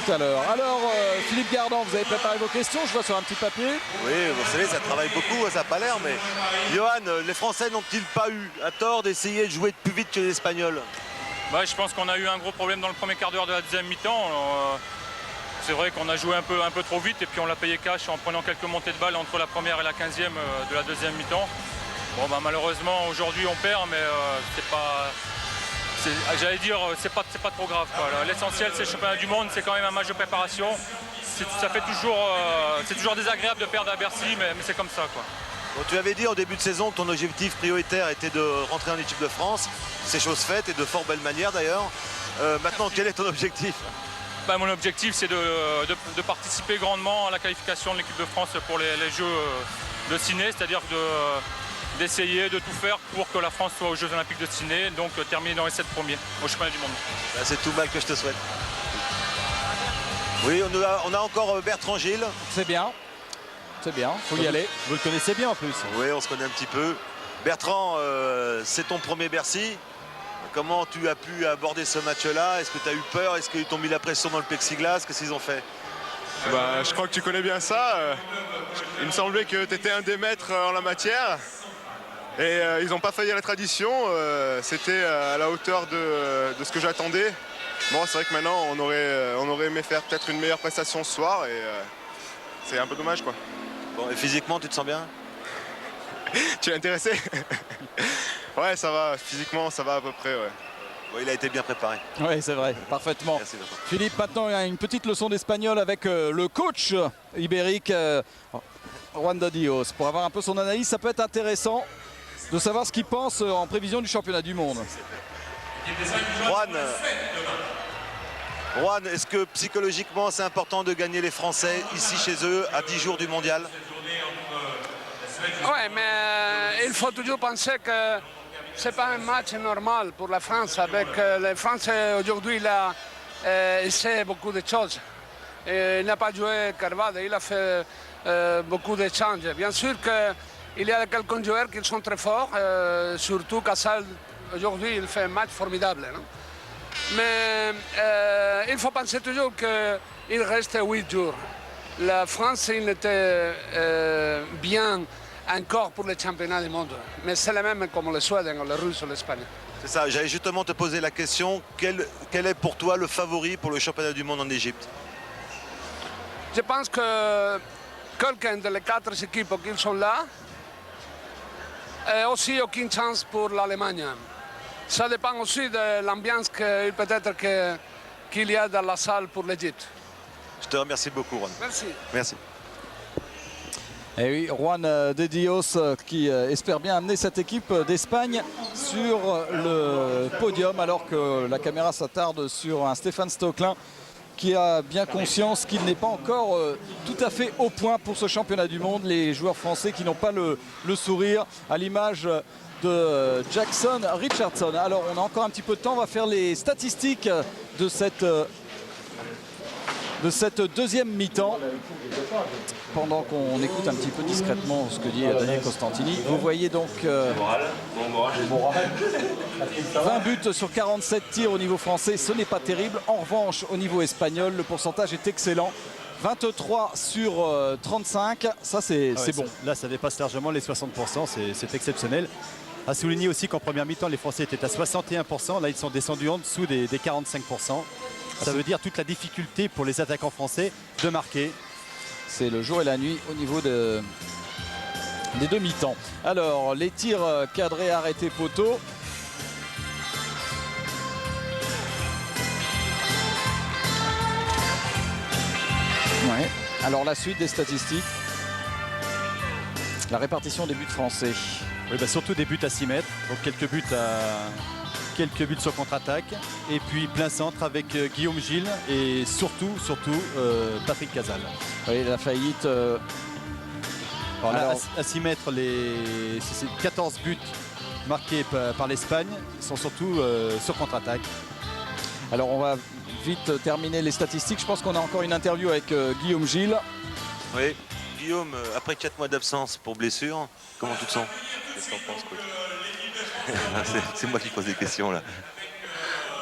tout à l'heure. Alors Philippe Gardan, vous avez préparé vos questions, je vois sur un petit papier. Oui, vous savez, ça travaille beaucoup, ça n'a pas l'air, mais Johan, les Français n'ont-ils pas eu à tort d'essayer de jouer plus vite que les Espagnols? Je pense qu'on a eu un gros problème dans le premier quart d'heure de la deuxième mi-temps. C'est vrai qu'on a joué un peu trop vite et puis on l'a payé cash en prenant quelques montées de balles entre la première et la 15e de la deuxième mi-temps. Malheureusement aujourd'hui on perd, mais c'est pas, j'allais dire, c'est pas trop grave. L'essentiel c'est le championnat du monde, c'est quand même un match de préparation. Ça fait toujours, c'est toujours désagréable de perdre à Bercy, mais c'est comme ça quoi. Bon, tu avais dit en début de saison que ton objectif prioritaire était de rentrer en équipe de France. C'est chose faite et de fort belle manière d'ailleurs. Maintenant, quel est ton objectif? Mon objectif c'est de participer grandement à la qualification de l'équipe de France pour les Jeux de Sydney, c'est-à-dire d'essayer de tout faire pour que la France soit aux Jeux Olympiques de Sydney, donc terminer dans les 7 premiers au championnat du monde. C'est tout mal que je te souhaite. Oui, on a encore Bertrand Gilles. C'est bien, faut y aller. Vous le connaissez bien en plus. Oui, on se connaît un petit peu. Bertrand, c'est ton premier Bercy. Comment tu as pu aborder ce match-là? Est-ce que tu as eu peur? Est-ce qu'ils t'ont mis la pression dans le plexiglas? Qu'est-ce qu'ils ont fait? Je crois que tu connais bien ça. Il me semblait que tu étais un des maîtres en la matière. Et ils n'ont pas failli à la tradition. C'était à la hauteur de ce que j'attendais. Bon, c'est vrai que maintenant, on aurait aimé faire peut-être une meilleure prestation ce soir. Et c'est un peu dommage, quoi. Bon, et physiquement, tu te sens bien? Tu es intéressé? Ouais, ça va. Physiquement, ça va à peu près, ouais. Bon, il a été bien préparé. Oui, c'est vrai, parfaitement. Merci, Philippe, maintenant, il y a une petite leçon d'espagnol avec le coach ibérique, Juan de Dios. Pour avoir un peu son analyse, ça peut être intéressant de savoir ce qu'il pense en prévision du championnat du monde. Juan, est-ce que psychologiquement, c'est important de gagner les Français ici chez eux à 10 jours du mondial? Oui, mais il faut toujours penser que ce n'est pas un match normal pour la France. Avec les Français aujourd'hui, il sait beaucoup de choses. Et il n'a pas joué Carvalho, il a fait beaucoup d'échanges. Bien sûr qu'il y a quelques joueurs qui sont très forts, surtout Casal, aujourd'hui, il fait un match formidable. Non? Mais il faut penser toujours qu'il reste 8 jours. La France, il était bien encore pour le championnat du monde. Mais c'est la même comme le Suède, le Russe ou l'Espagne. C'est ça, j'allais justement te poser la question. Quel est pour toi le favori pour le championnat du monde en Égypte? Je pense que quelqu'un des 4 équipes qui sont là a aussi aucune chance pour l'Allemagne. Ça dépend aussi de l'ambiance peut-être qu'il y a dans la salle pour l'Égypte. Je te remercie beaucoup, Juan. Merci. Merci. Et oui, Juan de Dios qui espère bien amener cette équipe d'Espagne sur le podium alors que la caméra s'attarde sur un Stéphane Stoecklein qui a bien conscience qu'il n'est pas encore tout à fait au point pour ce championnat du monde. Les joueurs français qui n'ont pas le sourire à l'image de Jackson Richardson. Alors on a encore un petit peu de temps, on va faire les statistiques de cette deuxième mi-temps pendant qu'on écoute un petit peu discrètement ce que dit Daniel Costantini. Vous voyez donc 20 buts sur 47 tirs au niveau français, ce n'est pas terrible. En revanche, au niveau espagnol, le pourcentage est excellent. 23 sur 35, ça c'est bon. Là, ça dépasse largement les 60%, c'est exceptionnel. À souligner aussi qu'en première mi-temps, les Français étaient à 61%. Là, ils sont descendus en dessous des 45%. Ça veut dire toute la difficulté pour les attaquants français de marquer. C'est le jour et la nuit au niveau des deux mi-temps. Alors, les tirs cadrés, arrêtés, poteaux. Ouais. Alors, la suite des statistiques. La répartition des buts français. Oui, surtout des buts à 6 mètres. Donc, quelques buts sur contre-attaque. Et puis plein centre avec Guillaume Gilles et surtout Patrick Casal. Oui, la faillite. Alors, à 6 mètres, c'est 14 buts marqués par l'Espagne sont surtout sur contre-attaque. Alors on va vite terminer les statistiques. Je pense qu'on a encore une interview avec Guillaume Gilles. Oui, Guillaume, après 4 mois d'absence pour blessure, comment tu te sens? Qu'est-ce que t'en penses, coach? C'est moi qui pose des questions là.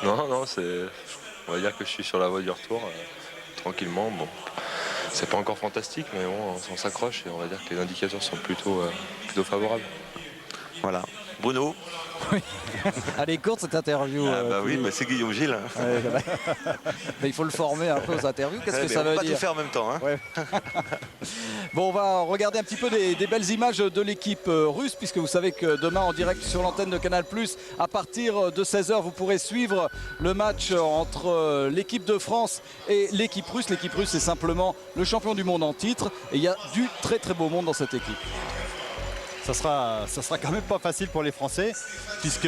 Non, on va dire que je suis sur la voie du retour, tranquillement. Bon, c'est pas encore fantastique, mais bon, on s'accroche et on va dire que les indicateurs sont plutôt favorables. Voilà. Bruno. Oui. Elle est courte cette interview. Oui, mais c'est Guillaume Gilles. Il faut le former un peu aux interviews. Qu'est-ce que ça veut dire? On va pas tout faire en même temps. Hein. Ouais. Bon, on va regarder un petit peu des belles images de l'équipe russe, puisque vous savez que demain en direct sur l'antenne de Canal+, à partir de 16h, vous pourrez suivre le match entre l'équipe de France et l'équipe russe. L'équipe russe, c'est simplement le champion du monde en titre. Et il y a du très très beau monde dans cette équipe. Ça sera quand même pas facile pour les Français, puisque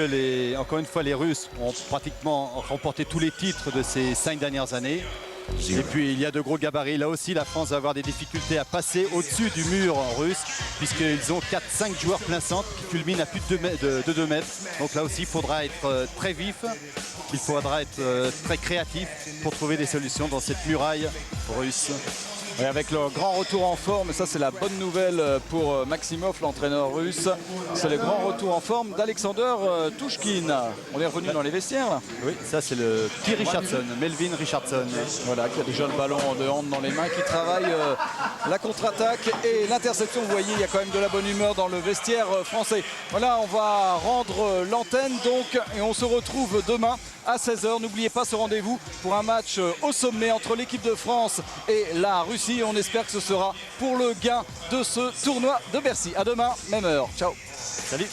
encore une fois, les Russes ont pratiquement remporté tous les titres de ces 5 dernières années. Et puis il y a de gros gabarits. Là aussi, la France va avoir des difficultés à passer au-dessus du mur russe, puisqu'ils ont 4-5 joueurs plein centre qui culminent à plus de 2 mètres. Donc là aussi, il faudra être très vif, il faudra être très créatif pour trouver des solutions dans cette muraille russe. Et avec le grand retour en forme, ça c'est la bonne nouvelle pour Maximov, l'entraîneur russe. C'est le grand retour en forme d'Alexander Touchkine. On est revenu dans les vestiaires là. Oui, ça c'est le petit Richardson, Melvin Richardson. Voilà, qui a déjà le ballon de hand dans les mains, qui travaille la contre-attaque et l'interception. Vous voyez, il y a quand même de la bonne humeur dans le vestiaire français. Voilà, on va rendre l'antenne donc et on se retrouve demain à 16h. N'oubliez pas ce rendez-vous pour un match au sommet entre l'équipe de France et la Russie. On espère que ce sera pour le gain de ce tournoi de Bercy. À demain, même heure. Ciao. Salut.